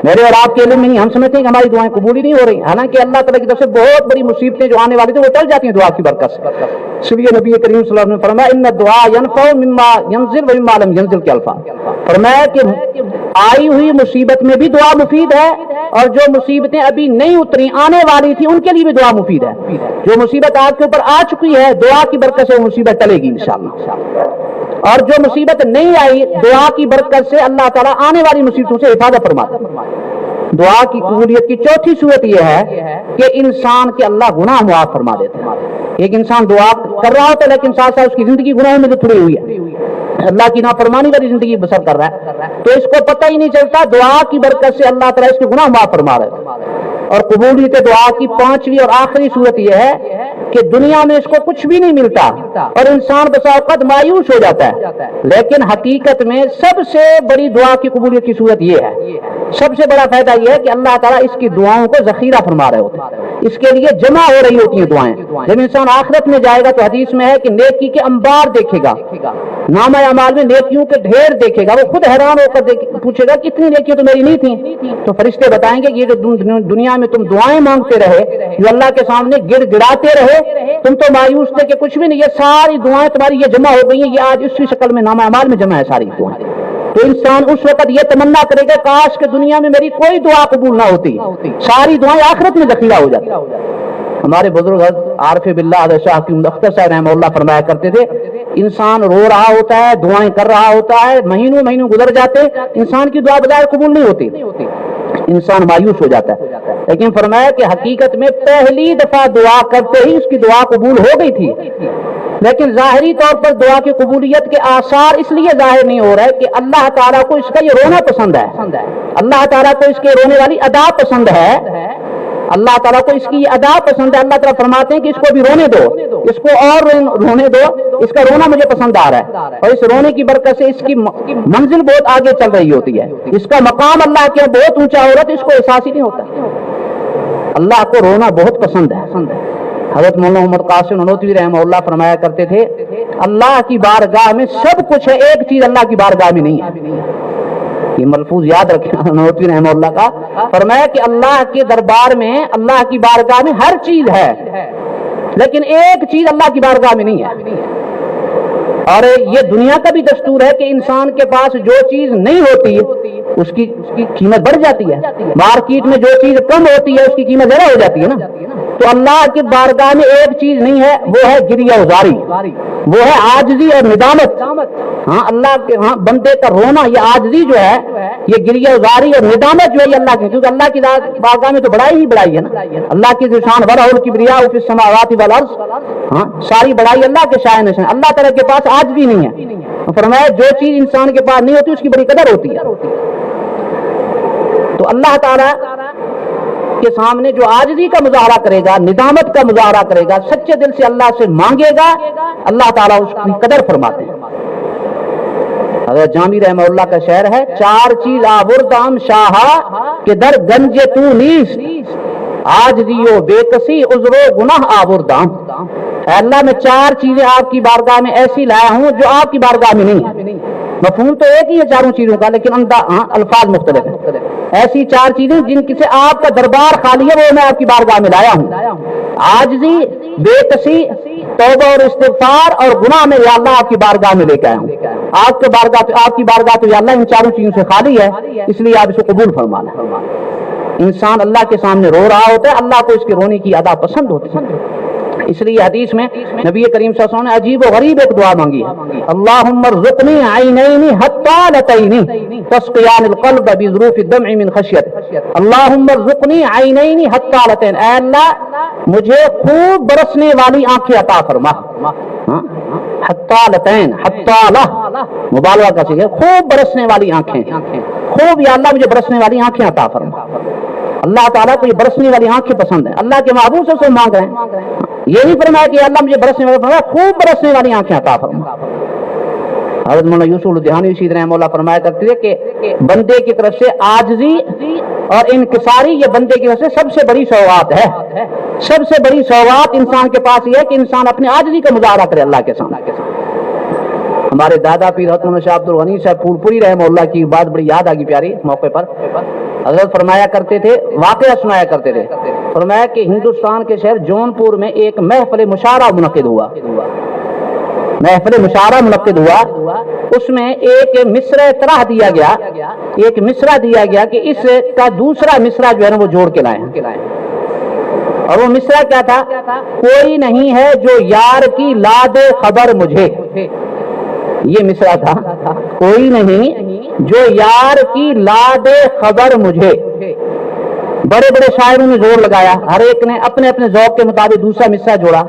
میرے اور آپ کے علم میں نہیں، ہم سمجھتے ہیں کہ ہماری دعائیں قبول ہی نہیں ہو رہی، حالانکہ اللہ تعالیٰ کی طرف سے بہت بڑی مصیبتیں جو آنے والی تھیں وہ ٹل جاتی ہیں دعا کی برکت سے۔ اس لیے نبی کریم صلی اللہ علیہ وسلم نے فرمایا ان الدعاء ينفع مما ينزل ومما لم ينزل کے الفاظ، فرمایا کہ آئی ہوئی مصیبت میں بھی دعا مفید ہے اور جو مصیبتیں ابھی نہیں اتری آنے والی تھی ان کے لیے بھی دعا مفید ہے۔ جو مصیبت آپ کے اوپر آ چکی ہے دعا کی برکت سے وہ مصیبت ٹلے گی انشاءاللہ، اور جو مصیبت نہیں آئی دعا کی برکت سے اللہ تعالیٰ آنے والی مصیبتوں سے حفاظت فرماتا ہے۔ دعا کی قبولیت کی چوتھی صورت یہ ہے کہ انسان کے اللہ گناہ معاف فرما دیتے ہیں۔ ایک انسان دعا کر رہا ہوتا ہے لیکن ساتھ ساتھ اس کی زندگی گناہوں میں تو تھوڑی ہوئی ہے، اللہ کی نافرمانی والی زندگی بسر کر رہا ہے، تو اس کو پتہ ہی نہیں چلتا دعا کی برکت سے اللہ تعالیٰ اس کے گناہ معاف فرما رہے ہیں۔ اور قبولیت دعا کی پانچویں اور آخری صورت یہ ہے کہ دنیا میں اس کو کچھ بھی نہیں ملتا اور انسان بسا اوقات مایوس ہو جاتا ہے، لیکن حقیقت میں سب سے بڑی دعا کی قبولیت کی صورت یہ ہے، سب سے بڑا فائدہ یہ ہے کہ اللہ تعالیٰ اس کی دعاؤں کو ذخیرہ فرما رہے ہوتے ہیں، اس کے لیے جمع ہو رہی ہوتی ہیں دعائیں۔ جب انسان آخرت میں جائے گا تو حدیث میں ہے کہ نیکی کے انبار دیکھے گا، نامہ اعمال میں نیکیوں کے ڈھیر دیکھے گا، وہ خود حیران ہو کر پوچھے گا کتنی نیکیاں تو میری نہیں تھیں، تو فرشتے بتائیں گے کہ یہ جو دنیا میں تم دعائیں مانگتے رہے، جو اللہ کے سامنے گڑ گڑاتے رہے، تم تو مایوس تھے کہ کچھ بھی نہیں، یہ ساری دعائیں تمہاری یہ جمع ہو گئی ہیں، یہ آج اسی شکل میں نامہ اعمال میں جمع ہے ساری دعائیں۔ تو انسان اس وقت یہ تمنا کرے گا کاش کہ دنیا میں میری کوئی دعا قبول نہ ہوتی، ساری دعائیں آخرت میں ذخیرہ ہو جاتی۔ ہمارے بزرگ عارف باللہ حضرت شاہ حکیم اختر صاحب رحمہ اللہ فرمایا کرتے تھے انسان رو رہا ہوتا ہے، دعائیں کر رہا ہوتا ہے، مہینوں گزر جاتے، انسان کی دعا بظاہر قبول نہیں ہوتی، انسان مایوس ہو جاتا ہے، لیکن فرمایا کہ حقیقت میں پہلی دفعہ دعا کرتے ہی اس کی دعا قبول ہو گئی تھی، لیکن ظاہری طور پر دعا کی قبولیت کے آثار اس لیے ظاہر نہیں ہو رہا ہے کہ اللہ تعالیٰ کو اس کا یہ رونا پسند ہے، اللہ تعالیٰ کو اس کے رونے والی ادا پسند ہے، اللہ تعالیٰ کو اس کی ادا پسند ہے۔ اللہ تعالیٰ فرماتے ہیں کہ اس کو بھی رونے دو، اس کو اور رونے دو، اس کا رونا مجھے پسند آ رہا ہے، اور اس رونے کی برکت سے اس کی منزل بہت آگے چل رہی ہوتی ہے، اس کا مقام اللہ کے بہت اونچا ہو رہا ہے تو اس کو احساس ہی نہیں ہوتا۔ اللہ کو رونا بہت پسند ہے۔ حضرت مولانا محمد قاسم نانوتوی رحمہ اللہ فرمایا کرتے تھے اللہ کی بارگاہ میں سب کچھ ہے، ایک چیز اللہ کی بارگاہ میں نہیں ہے۔ یہ ملفوظ یاد رکھنا نوتوی رحمہ اللہ کا، فرمایا کہ اللہ کے دربار میں، اللہ کی بارگاہ میں ہر چیز ہے، لیکن ایک چیز اللہ کی بارگاہ میں نہیں ہے۔ اور یہ دنیا کا بھی دستور ہے کہ انسان کے پاس جو چیز نہیں ہوتی اس کی قیمت بڑھ جاتی ہے، مارکیٹ میں جو چیز کم ہوتی ہے اس کی قیمت زیادہ ہو جاتی ہے نا۔ تو اللہ کی بارگاہ میں ایک چیز نہیں ہے، وہ ہے گریہ ازاری، وہ ہے عاجزی اور ندامت۔ ہاں اللہ کے ہاں بندے کا رونا، یہ عاجزی جو ہے، یہ گریہ ازاری اور ندامت جو ہے یہ اللہ کی، کیونکہ اللہ کی بارگاہ میں تو بڑائی ہی بڑائی ہے نا۔ اللہ کی شان وَلَهُ الْكِبْرِيَاءُ فِي السَّمَاوَاتِ وَالْأَرْضِ، ہاں ساری بڑائی اللہ کے شائن ہے۔ اللہ تعالیٰ کے پاس عاجزی نہیں ہے، فرمایا جو چیز انسان کے پاس نہیں ہوتی اس کی بڑی قدر ہوتی ہے۔ تو اللہ تعالیٰ کے سامنے جو عاجزی کا مظاہرہ کرے گا، ندامت کا مظاہرہ کرے گا، سچے دل سے اللہ سے مانگے گا، اللہ تعالیٰ اس کی قدر فرماتے ہیں۔ حضرت جامی رحمہ اللہ کا شعر ہے، چار چیز آوردام شاہا کہ در گنج تو نیست، عاجزی و بے کسی عذر و گناہ آوردام۔ اے اللہ میں چار چیزیں آپ کی بارگاہ میں ایسی لایا ہوں جو آپ کی بارگاہ میں نہیں ہے۔ مفہوم تو ایک ہی ہے چاروں چیزوں کا، لیکن الفاظ مختلف ہیں۔ ایسی چار چیزیں جن سے آپ کا دربار خالی ہے، وہ میں آپ کی بارگاہ میں لایا ہوں۔ عاجزی، بے کسی، توبہ اور استغفار اور گناہ میں یا اللہ آپ کی بارگاہ میں لے کے آیا ہوں۔ آپ کی بارگاہ تو یا اللہ ان چاروں چیزوں سے خالی ہے، اس لیے آپ اسے قبول فرمانا۔ انسان اللہ کے سامنے رو رہا ہوتا ہے، اللہ کو اس کے رونے کی ادا پسند ہوتی ہے۔ اس لیے حدیث میں نبی کریم صلی اللہ علیہ وسلم نے عجیب و غریب ایک دعا مانگی ہے، اللہم ارزقنی عینین حطالتین تسقیان القلب بظروف الدمع من خشیت، اللہم ارزقنی عینین حطالتین، اے اللہ مجھے خوب برسنے والی آنکھیں عطا فرما۔ حطالتین، حطالہ مبالغہ کا چیز ہے، خوب برسنے والی آنکھیں، خوب یا اللہ مجھے برسنے والی آنکھیں عطا فرما۔ اللہ تعالیٰ کو یہ برسنے والی آنکھیں پسند ہیں، اللہ کے محبوب سے اسے مانگ رہے ہیں۔ یہ نہیں فرمایا کہ اللہ مجھے برسنے والی، فرمایا خوب برسنے والی آنکھیں عطا فرما۔ حضرت مولانا یوسف الدہانی رشید رحمہ اللہ فرمایا کرتے تھے کہ بندے کی طرف سے عاجزی اور انکساری یہ بندے کی طرف سے سب سے بڑی سوغات ہے۔ سب سے بڑی سوغات انسان کے پاس یہ ہے کہ انسان اپنی عاجزی کا مظاہرہ کرے اللہ کے سامنے۔ ہمارے دادا پیر حضرت مولانا شاہ عبد الغنی صاحب پھول پوری رحمہ اللہ کی بات بڑی یاد آ گئی پیاری موقع پر۔ حضرت فرمایا کرتے تھے، واقعہ سنایا کرتے تھے، فرمایا کہ ہندوستان کے شہر جون پور میں ایک محفل مشاعرہ منعقد ہوا۔ محفل مشاعرہ منعقد ہوا، اس میں ایک مصرع طرح دیا گیا، ایک مصرع دیا گیا کہ اس کا دوسرا مصرع جو ہے نا وہ جوڑ کے لائیں۔ اور وہ مصرع کیا تھا؟ کوئی نہیں ہے جو یار کی لا دے خبر مجھے، یہ مصرع تھا، کوئی نہیں جو یار کی لا دے خبر مجھے۔ بڑے بڑے شاعروں نے زور لگایا، ہر ایک نے اپنے اپنے ذوق کے مطابق دوسرا مصرع جوڑا۔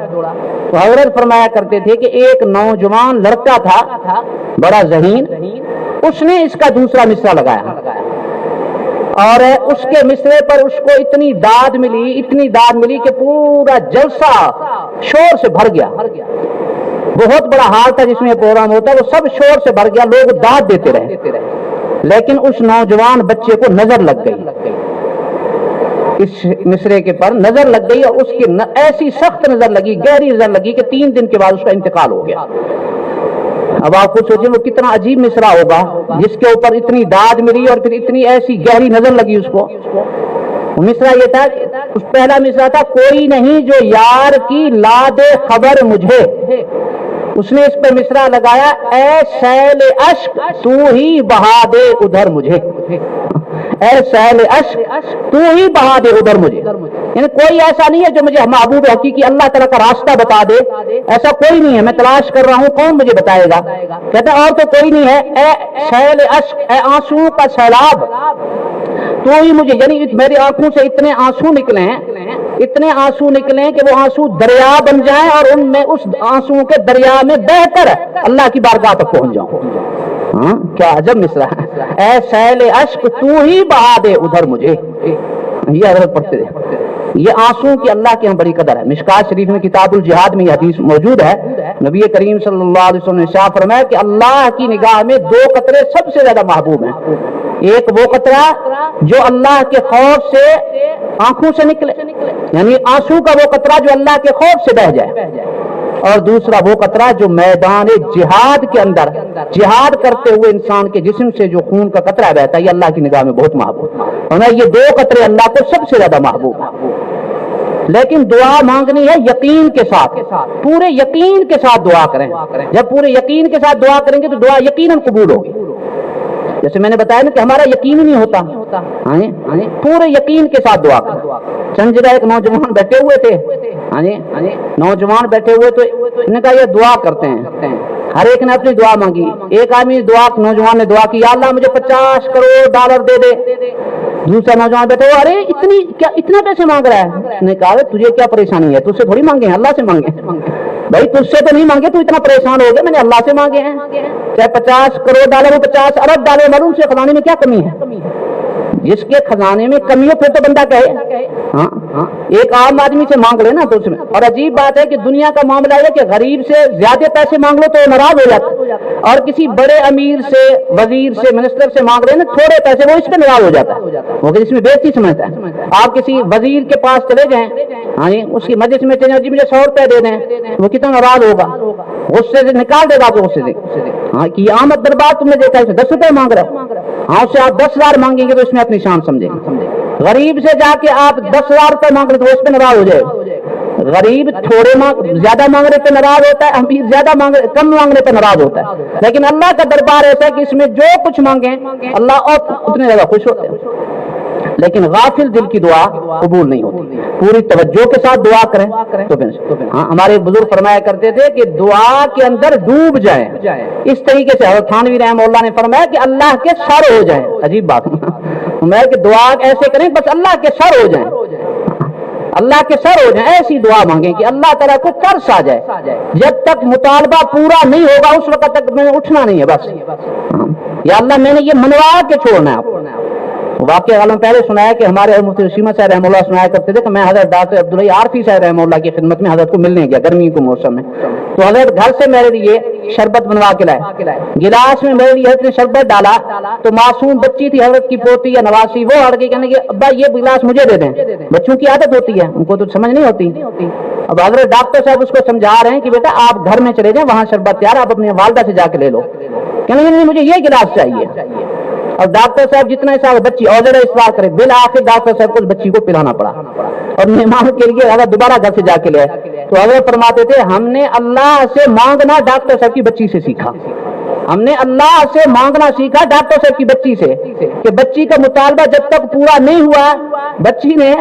تو حضرت فرمایا کرتے تھے کہ ایک نوجوان لڑکا تھا بڑا ذہین، اس نے اس کا دوسرا مصرع لگایا، اور اس کے مصرے پر اس کو اتنی داد ملی کہ پورا جلسہ شور سے بھر گیا۔ بہت بڑا حال تھا جس میں پروگرام ہوتا ہے، وہ سب شور سے بھر گیا، لوگ داد دیتے رہے، لیکن اس نوجوان بچے کو نظر لگ گئی، اس مصرے کے پر نظر لگ گئی، اور اس کی ایسی سخت نظر لگی، گہری نظر لگی کہ 3 دن کے بعد اس کا انتقال ہو گیا۔ اب آپ خود سوچیں وہ کتنا عجیب مصرع ہوگا جس کے اوپر اتنی داد ملی اور پھر اتنی ایسی گہری نظر لگی اس کو۔ مصرع یہ تھا، پہلا مصرع تھا کوئی نہیں جو یار کی لا دے خبر مجھے، اس نے اس پہ مصرع لگایا اے سیل اشک تو ہی بہا دے ادھر مجھے، اے سیل اشک تو ہی بہا دے ادھر مجھے، یعنی کوئی ایسا نہیں ہے جو مجھے محبوب حقیقی اللہ تعالیٰ کا راستہ بتا دے، ایسا کوئی نہیں ہے، میں تلاش کر رہا ہوں کون مجھے بتائے گا، کہتا اور تو کوئی نہیں ہے، اے سیل اشک، اے آنسو کا سیلاب تو ہی مجھے، یعنی میری آنکھوں سے اتنے آنسو نکلے ہیں، اتنے آنسو نکلے کہ وہ آنسو دریا بن جائیں اور ان میں اس آنسو کے دریا میں بہ کر اللہ کی بارگاہ تک پہنچ جاؤں۔ کیا عجب مصرع ہے، اے سیل اشک تو ہی بہا دے ادھر مجھے، یہ حضرت پڑھتے تھے۔ یہ آنسو کی اللہ کے ہم بڑی قدر ہے۔ مشکات شریف میں کتاب الجہاد میں یہ حدیث موجود ہے، نبی کریم صلی اللہ علیہ وسلم نے ارشاد فرمایا کہ اللہ کی نگاہ میں 2 قطرے سب سے زیادہ محبوب ہیں، ایک وہ قطرہ جو اللہ کے خوف سے آنکھوں سے نکلے، یعنی آنسو کا وہ قطرہ جو اللہ کے خوف سے بہ جائے، اور دوسرا وہ قطرہ جو میدان جہاد کے اندر جہاد کرتے ہوئے انسان کے جسم سے جو خون کا قطرہ بہتا ہے، یہ اللہ کی نگاہ میں بہت محبوب، اور یہ دو قطرے اللہ کو سب سے زیادہ محبوب۔ لیکن دعا مانگنی ہے یقین کے ساتھ، پورے یقین کے ساتھ دعا کریں۔ جب پورے یقین کے ساتھ دعا کریں گے تو دعا یقیناً قبول ہوگی۔ جیسے میں نے بتایا نا کہ ہمارا یقین ہی نہیں ہوتا، پورے یقین کے ساتھ دعا کریں۔ چند جگہ ایک نوجوان بیٹھے ہوئے تھے، نوجوان بیٹھے ہوئے تو انہوں نے کہا یہ دعا کرتے ہیں، ہر ایک نے اپنی دعا مانگی۔ ایک آدمی نوجوان نے دعا کی، یا اللہ مجھے 50 کروڑ ڈالر دے دے۔ دوسرا نوجوان بیٹھے ہو، ارے اتنا پیسے مانگ رہا ہے۔ اس نے کہا تجھے کیا پریشانی ہے، تجھ سے تھوڑی مانگے ہیں، اللہ سے مانگے ہیں۔ بھائی تجھ سے تو نہیں مانگے، تو اتنا پریشان ہو گیا، میں نے اللہ سے مانگے ہیں۔ چاہے 50 کروڑ ڈالر ہو، 50 ارب ڈالر، معلوم سے خزانے میں کیا کمی ہے؟ جس کے خزانے میں کمی ہو پھر تو بندہ کہے، ہاں ایک عام آدمی سے مانگ لے نا تو اس میں۔ اور عجیب بات ہے کہ دنیا کا معاملہ ہے کہ غریب سے زیادہ پیسے مانگ لو تو ناراض ہو جاتا ہے، اور کسی بڑے امیر سے، وزیر سے، منسٹر سے مانگ رہے نا تھوڑے پیسے، وہ اس پہ ناراض ہو جاتا ہے، وہ اس میں بےعزتی سمجھتا ہے۔ آپ کسی وزیر کے پاس چلے جائیں، اس کی مجلس میں چلے جی مجھے 100 روپے دے دیں، وہ کتنا ناراض ہوگا، غصے سے نکال دے گا آپ کو، غصے سے۔ ہاں کہ آمد دربار تم نے دیکھا ہے 10 روپے مانگ رہے ہو، ہاں اس سے آپ 10,000 مانگیں گے تو اس میں اپنی شان سمجھیں گے۔ غریب سے جا کے آپ 10,000 روپے مانگ رہے تو اس پہ ناراض ہو جائے۔ غریب زیادہ مانگ رہے پہ ناراض ہوتا ہے، امیر زیادہ کم مانگنے پہ ناراض ہوتا ہے۔ لیکن اللہ کا دربار ایسا ہے کہ اس میں جو کچھ مانگیں اللہ اور اتنے زیادہ خوش ہوتے ہیں۔ لیکن غافل دل کی دعا قبول نہیں ہوتی، پوری توجہ کے ساتھ دعا کریں تو ہاں ہمارے بزرگ فرمایا کرتے تھے کہ دعا کے اندر ڈوب جائیں۔ اس طریقے سے حضرت تھانوی رحمہ اللہ نے فرمایا کہ اللہ کے سر ہو جائیں۔ عجیب بات میں کہ دعا ایسے کریں بس اللہ کے سر ہو جائیں، اللہ کے سر ہو جائیں، ایسی دعا مانگیں کہ اللہ تعالیٰ کو ترس آ جائے۔ جب تک مطالبہ پورا نہیں ہوگا اس وقت تک میں نے اٹھنا نہیں ہے، بس یا اللہ میں نے یہ منوا کے چھوڑنا ہے آپ۔ واقعہ عالم پہلے سنایا کہ ہمارے مفتی رشیمہ صاحب رحمہ اللہ سنایا کرتے تھے کہ میں حضرت ڈاکٹر عبداللہ عارفی صاحب رحمہ اللہ کی خدمت میں حضرت کو ملنے گیا گرمی کے موسم میں، تو حضرت گھر سے میرے لیے شربت بنوا کے لائے، گلاس میں میرے لیے حضرت نے شربت ڈالا، تو معصوم بچی تھی حضرت کی پوتی یا نواسی، وہ ہٹ گئی کہنے کہ ابا یہ گلاس مجھے دے دیں۔ بچوں کی عادت ہوتی ہے، ان کو تو سمجھ نہیں ہوتی۔ اب حضرت ڈاکٹر صاحب اس کو سمجھا رہے ہیں کہ بیٹا آپ گھر میں چلے جائیں، وہاں شربت تیار، آپ اپنی والدہ سے جا کے لے لو۔ کہنے کہ مجھے یہ گلاس چاہیے۔ اور ڈاکٹر صاحب جتنا حساب بچی اور ذرا اصرار کرے، بالآخر ڈاکٹر صاحب کو بچی کو پلانا پڑا، اور مہمان کے لیے حضرت دوبارہ گھر سے جا کے لے آئے۔ تو حضرت فرماتے تھے ہم نے اللہ سے مانگنا ڈاکٹر صاحب کی بچی سے سیکھا، ہم نے اللہ سے مانگنا سیکھا ڈاکٹر صاحب کی بچی سے، کہ بچی کا مطالبہ جب تک پورا نہیں ہوا بچی نے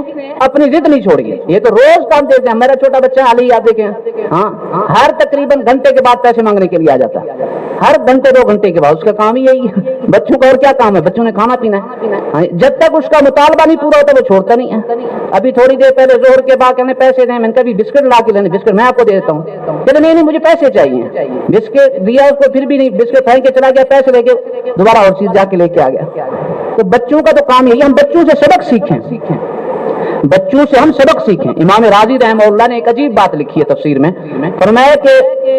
اپنی ضد نہیں چھوڑی۔ یہ تو روز کام دیتے ہیں، میرا چھوٹا بچہ علی آپ دیکھیں، ہاں ہر تقریباً گھنٹے کے بعد پیسے مانگنے کے لیے آ جاتا ہے، ہر گھنٹے 2 گھنٹے کے بعد، اس کا کام ہی یہی ہے۔ بچوں کا اور کیا کام ہے، بچوں نے کھانا پینا ہے، جب تک اس کا مطالبہ نہیں پورا ہوتا وہ چھوڑتا نہیں ہے۔ ابھی تھوڑی دیر پہلے ظہر کے بعد کہنے پیسے دیں، میں نے کبھی بسکٹ لا کے لینے، بسکٹ میں آپ کو دے دیتا ہوں، کہتے نہیں مجھے پیسے چاہیے، بسکٹ دیا اس کو پھر بھی نہیں، بسکٹ پھینک کے چلا گیا، پیسے لے کے دوبارہ اور چیز جا کے لے کے آ گیا۔ تو بچوں کا تو کام یہی، ہم بچوں سے سبق سیکھیں، بچوں سے ہم سبق سیکھیں۔ امام راضی رحمہ اللہ نے ایک عجیب بات لکھی ہے تفسیر میں، فرمایا کہ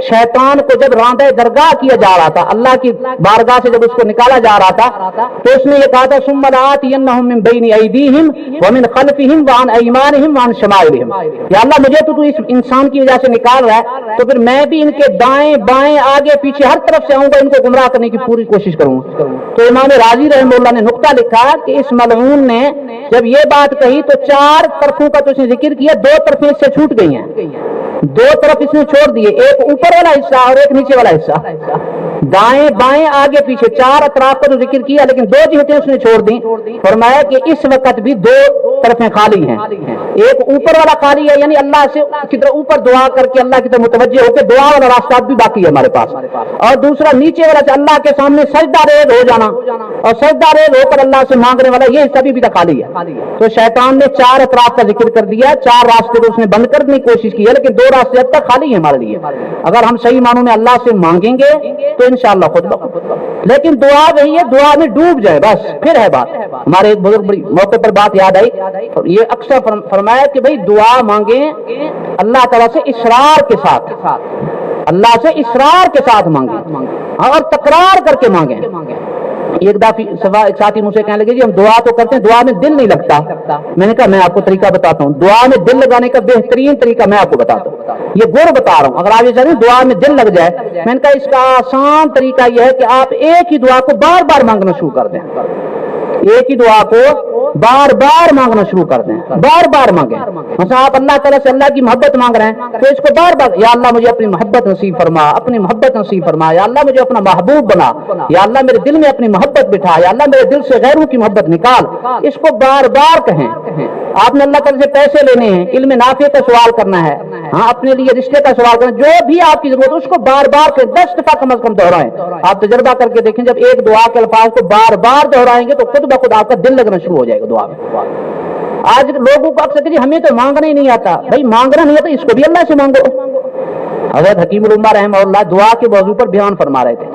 شیطان کو جب راندہ درگاہ کیا جا رہا تھا، اللہ کی بارگاہ سے جب اس کو نکالا جا رہا تھا، تو اس نے یہ کہا تھا ثم لآتینہم من بین ایدیہم ومن خلفہم وعن ایمانہم وعن شمائلہم، یا اللہ مجھے تو اس انسان کی وجہ سے نکال رہا ہے، تو پھر میں بھی ان کے دائیں بائیں آگے پیچھے ہر طرف سے آؤں گا، ان کو گمراہ کرنے کی پوری کوشش کروں گا۔ تو امام راضی رحمہ اللہ نے نقطہ لکھا کہ اس ملعون نے جب یہ بات کہی تو 4 طرفوں کا تو اس نے ذکر کیا، 2 طرفیں اس سے چھوٹ گئی ہیں، 2 طرف اس نے چھوڑ دیے، ایک اوپر والا حصہ اور ایک نیچے والا حصہ، دائیں بائیں آگے پیچھے 4 اطراف کا تو ذکر کیا لیکن 2 جہتیں اس نے چھوڑ دی۔ فرمایا کہ اس وقت بھی 2 طرفیں خالی ہیں، ایک اوپر والا خالی ہے، یعنی اللہ سے کی طرف اوپر دعا کر کے اللہ کی طرف متوجہ ہو کے دعا والا راستہ بھی باقی ہے ہمارے پاس، اور دوسرا نیچے والا سے اللہ کے سامنے سجدہ ریز ہو جانا، اور سجدہ ریز ہو کر اللہ سے مانگنے والا یہ حصہ بھی خالی ہے۔ تو شیطان نے 4 اطراف کا ذکر کر دیا، 4 راستے تو اس نے بند کرنے کی کوشش کی ہے لیکن 2 راستے اب تک خالی ہیں ہمارے لیے۔ اگر ہم صحیح معنوں میں اللہ سے مانگیں گے تو انشاءاللہ خود بخود، لیکن دعا وہی ہے، دعا میں ڈوب جائے بس، پھر ہے بات۔ ہمارے ایک بزرگ بڑی موقع پر بات یاد آئی، یہ اکثر فرمایا کہ بھئی دعا مانگیں اللہ تعالیٰ سے اصرار کے ساتھ، اللہ سے اصرار کے ساتھ مانگیں اور تکرار کر کے مانگیں۔ ایک ساتھی مجھ سے کہنے لگے جی ہم دعا تو کرتے ہیں دعا میں دل نہیں لگتا. میں نے کہا میں آپ کو طریقہ بتاتا ہوں, دعا میں دل لگانے کا بہترین طریقہ میں آپ کو بتاتا ہوں, یہ گر بتا رہا ہوں. اگر آپ یہ چاہتے ہیں دعا میں دل لگ جائے, میں نے کہا اس کا آسان طریقہ یہ ہے کہ آپ ایک ہی دعا کو بار بار مانگنا شروع کر دیں. ایک ہی دعا کو بار بار مانگنا شروع کر دیں, بار بار مانگیں. مثلا آپ اللہ تعالیٰ سے اللہ کی محبت مانگ رہے ہیں تو اس کو بار بار, یا اللہ مجھے اپنی محبت نصیب فرما, اپنی محبت نصیب فرما, یا اللہ مجھے اپنا محبوب بنا, یا اللہ میرے دل میں اپنی محبت بٹھا, یا اللہ میرے دل سے غیروں کی محبت نکال. اس کو بار بار کہیں. آپ نے اللہ تعالیٰ سے پیسے لینے ہیں, علم نافع کا سوال کرنا ہے, ہاں اپنے لیے رشتے کا سوال کرنا, جو بھی آپ کی ضرورت ہے اس کو بار بار 10 دفعہ کم از کم دہرائیں. آپ تجربہ کر کے دیکھیں, جب ایک دعا کے الفاظ کو بار بار دہرائیں گے تو خود بخود آپ کا دل لگنا شروع ہو جائے گا دعا میں. آج لوگوں کو اکثر کہ ہمیں تو مانگنا ہی نہیں آتا. بھائی مانگنا نہیں آتا اس کو بھی اللہ سے مانگو. حضرت حکیم الامہ رحمہ اللہ دعا کے موضوع پر بیان فرما رہے تھے,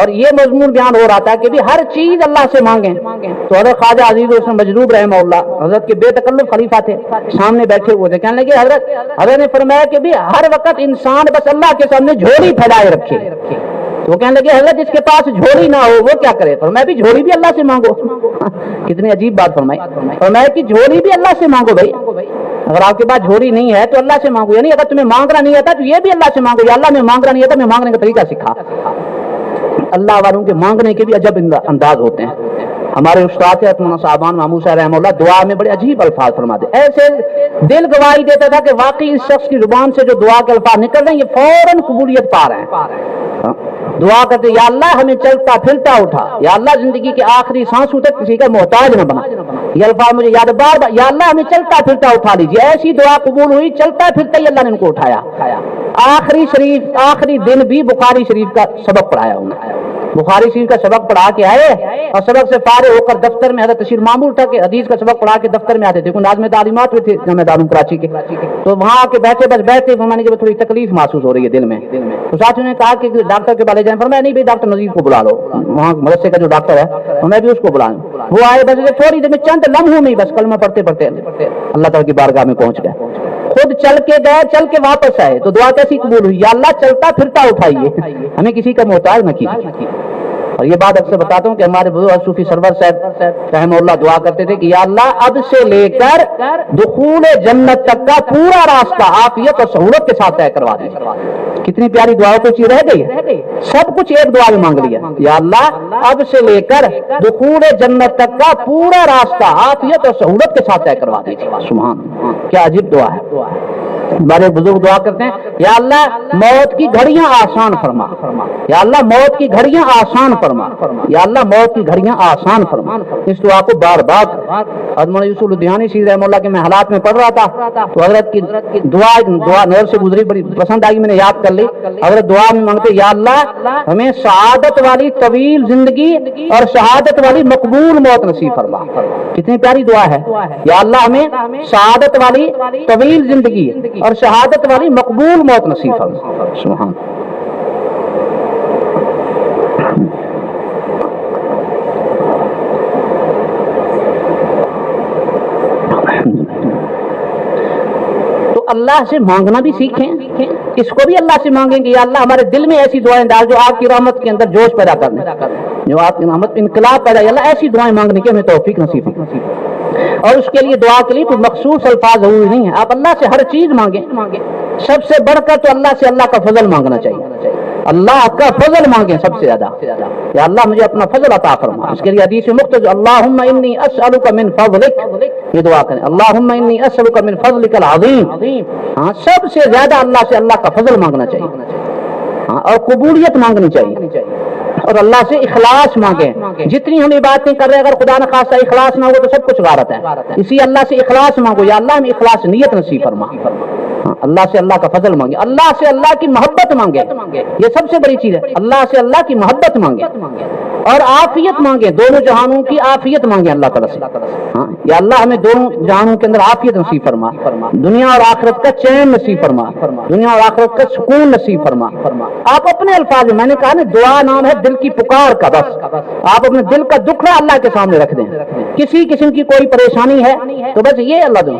اور یہ مضمون بیان ہو رہا تھا کہ بھی ہر چیز اللہ سے مانگیں. تو حضرت خواجہ عزیز الحسن مجذوب رحمہ اللہ, حضرت کے بے تکلف خلیفہ تھے, سامنے بیٹھے ہوئے تھے. کہنے لگے حضرت نے فرمایا کہ بھی ہر وقت انسان بس اللہ کے سامنے جھولی پھیلائے رکھے. تو کہنے لگے حضرت جس کے پاس جھولی نہ ہو وہ کیا کرے؟ فرمایا بھی جھولی بھی اللہ سے مانگو. کتنی عجیب بات فرمائی. فرمایا کہ جھولی بھی اللہ سے مانگو. بھائی اگر آپ کے پاس جھولی نہیں ہے تو اللہ سے مانگو, یعنی اگر تمہیں مانگنا نہیں آتا تو یہ بھی اللہ سے مانگو, یا اللہ میں مانگنا نہیں آتا میں مانگنے کا طریقہ سکھا. اللہ والوں کے مانگنے کے بھی عجب انداز ہوتے ہیں. ہمارے استاد صاحبان محمود صاحب رحمہ اللہ دعا میں بڑے عجیب الفاظ فرماتے, ایسے دل گواہی دیتا تھا کہ واقعی اس شخص کی زبان سے جو دعا کے الفاظ نکل رہے ہیں یہ فوراً قبولیت پا رہے ہیں. دعا کرتے یا اللہ ہمیں چلتا پھرتا اٹھا, یا اللہ زندگی کے آخری سانسوں تک کسی کا محتاج نہ بنا. یہ الفاظ مجھے یاد بار بار, یا اللہ ہمیں چلتا پھرتا اٹھا لیجیے. ایسی دعا قبول ہوئی, چلتا پھرتا ہی اللہ نے ان کو اٹھایا. آخری دن بھی بخاری شریف کا سبق پڑھایا انہوں نے. بخاری شریف کا سبق پڑھا کے آئے اور سبق سے فارغ ہو کر دفتر میں, حضرت تشریف معمول تھا کہ حدیث کا سبق پڑھا کے دفتر میں آتے تھے, کوئی ناظم تعلیمات میں تھے جامعہ دارالعلوم کراچی کے. تو وہاں آ کے بیٹھے بس بیٹھے فرمانے کے تھوڑی تکلیف محسوس ہو رہی ہے دل میں. تو ساتھیوں نے کہا کہ ڈاکٹر کے پاس جائیں. فرمایا نہیں بھائی ڈاکٹر نذیر کو بلا لو, وہاں مدرسے کا جو ڈاکٹر ہے میں بھی اس کو بلاؤں. وہ آئے بس تھوڑی دیر میں چند لمحوں میں بس کلمہ پڑھتے پڑھتے اللہ تعالیٰ کی بارگاہ میں پہنچ گئے. خود چل کے گئے, چل کے واپس آئے. تو دعا کیسی قبول ہوئی؟ یا اللہ چلتا پھرتا اٹھائیے, ہمیں کسی کا محتاج نہ کیجیے. اور یہ بات اکثر بتاتا ہوں کہ ہمارے بزرگ صوفی سرور صاحب رحمہ اللہ دعا کرتے تھے کہ یا اللہ اب سے لے کر دخول جنت تک کا پورا راستہ عافیت اور سہولت کے ساتھ طے کروا دیں. کتنی پیاری دعا کو چیز رہ گئی ہے, سب کچھ ایک دعا میں مانگ لیا. یا اللہ اب سے لے کر دخول جنت تک کا پورا راستہ عافیت اور سہولت کے ساتھ طے کروا دیں. سبحان, کیا عجیب دعا ہے. ہمارے بزرگ دعا کرتے ہیں یا اللہ موت کی گھڑیاں آسان فرما, یا اللہ موت کی گھڑیاں آسان فرما, یا اللہ موت کی گھڑیاں آسان فرما. اس دعا کو بار بار. حضرت یوسف الدیانی شیخ رحمہ اللہ کے میں حالات میں پڑھ رہا تھا تو حضرت کی دعا نظر سے گزری, بڑی پسند آئی, میں نے یاد کر لی. حضرت دعا میں مانگتے یا اللہ ہمیں سعادت والی طویل زندگی اور شہادت والی مقبول موت نصیب فرما. کتنی پیاری دعا ہے. یا اللہ ہمیں سعادت والی طویل زندگی اور شہادت والی مقبول موت نصیب فرما. سبحان. تو اللہ سے مانگنا بھی سیکھیں, اس کو بھی اللہ سے مانگیں گے یا اللہ ہمارے دل میں ایسی دعائیں ڈال جو آپ کی رحمت کے اندر جوش پیدا کر دیں, جو آپ کی رحمت انقلاب پیدا. یا اللہ ایسی دعائیں مانگنے کی ہمیں توفیق نصیب ہو. اور اس کے لیے دعا کے لیے کوئی مخصوص الفاظ ضروری نہیں ہے, آپ اللہ سے ہر چیز مانگیں. سب سے بڑھ کر تو اللہ سے اللہ کا فضل مانگنا چاہیے. اللہ کا فضل مانگیں سب سے زیادہ, یا اللہ مجھے اپنا فضل عطا فرما. اس کے لیے حدیث مختصر اللہم انی اسألک من فضلک, یہ دعا کریں اللہم انی اسألک من فضلک العظیم. ہاں سب سے زیادہ اللہ سے اللہ کا فضل مانگنا چاہیے, اور قبولیت مانگنی چاہیے. اور اللہ سے اخلاص مانگیں. جتنی ہم عبادتیں کر رہے ہیں اگر خدا نہ خاصہ اخلاص نہ ہو تو سب کچھ غارت ہے. اسی اللہ سے اخلاص مانگو, یا اللہ ہمیں اخلاص نیت نصیب فرما. اللہ سے اللہ کا فضل مانگے, اللہ سے اللہ کی محبت مانگے, یہ سب سے بڑی چیز ہے. اللہ سے اللہ کی محبت مانگے اور عافیت مانگے, دونوں جہانوں کی عافیت مانگے اللہ تعالیٰ سے. ہاں یا اللہ ہمیں دونوں جہانوں کے اندر عافیت نصیب فرما, دنیا اور آخرت کا چین نصیب فرما, دنیا اور آخرت کا سکون نصیب فرما. آپ اپنے الفاظ میں نے کہا نا دعا نام ہے دل کی پکار کا, بس آپ اپنے دل کا دکھڑا اللہ کے سامنے رکھ دیں. کسی قسم کی کوئی پریشانی ہے تو بس یہ اللہ دوں.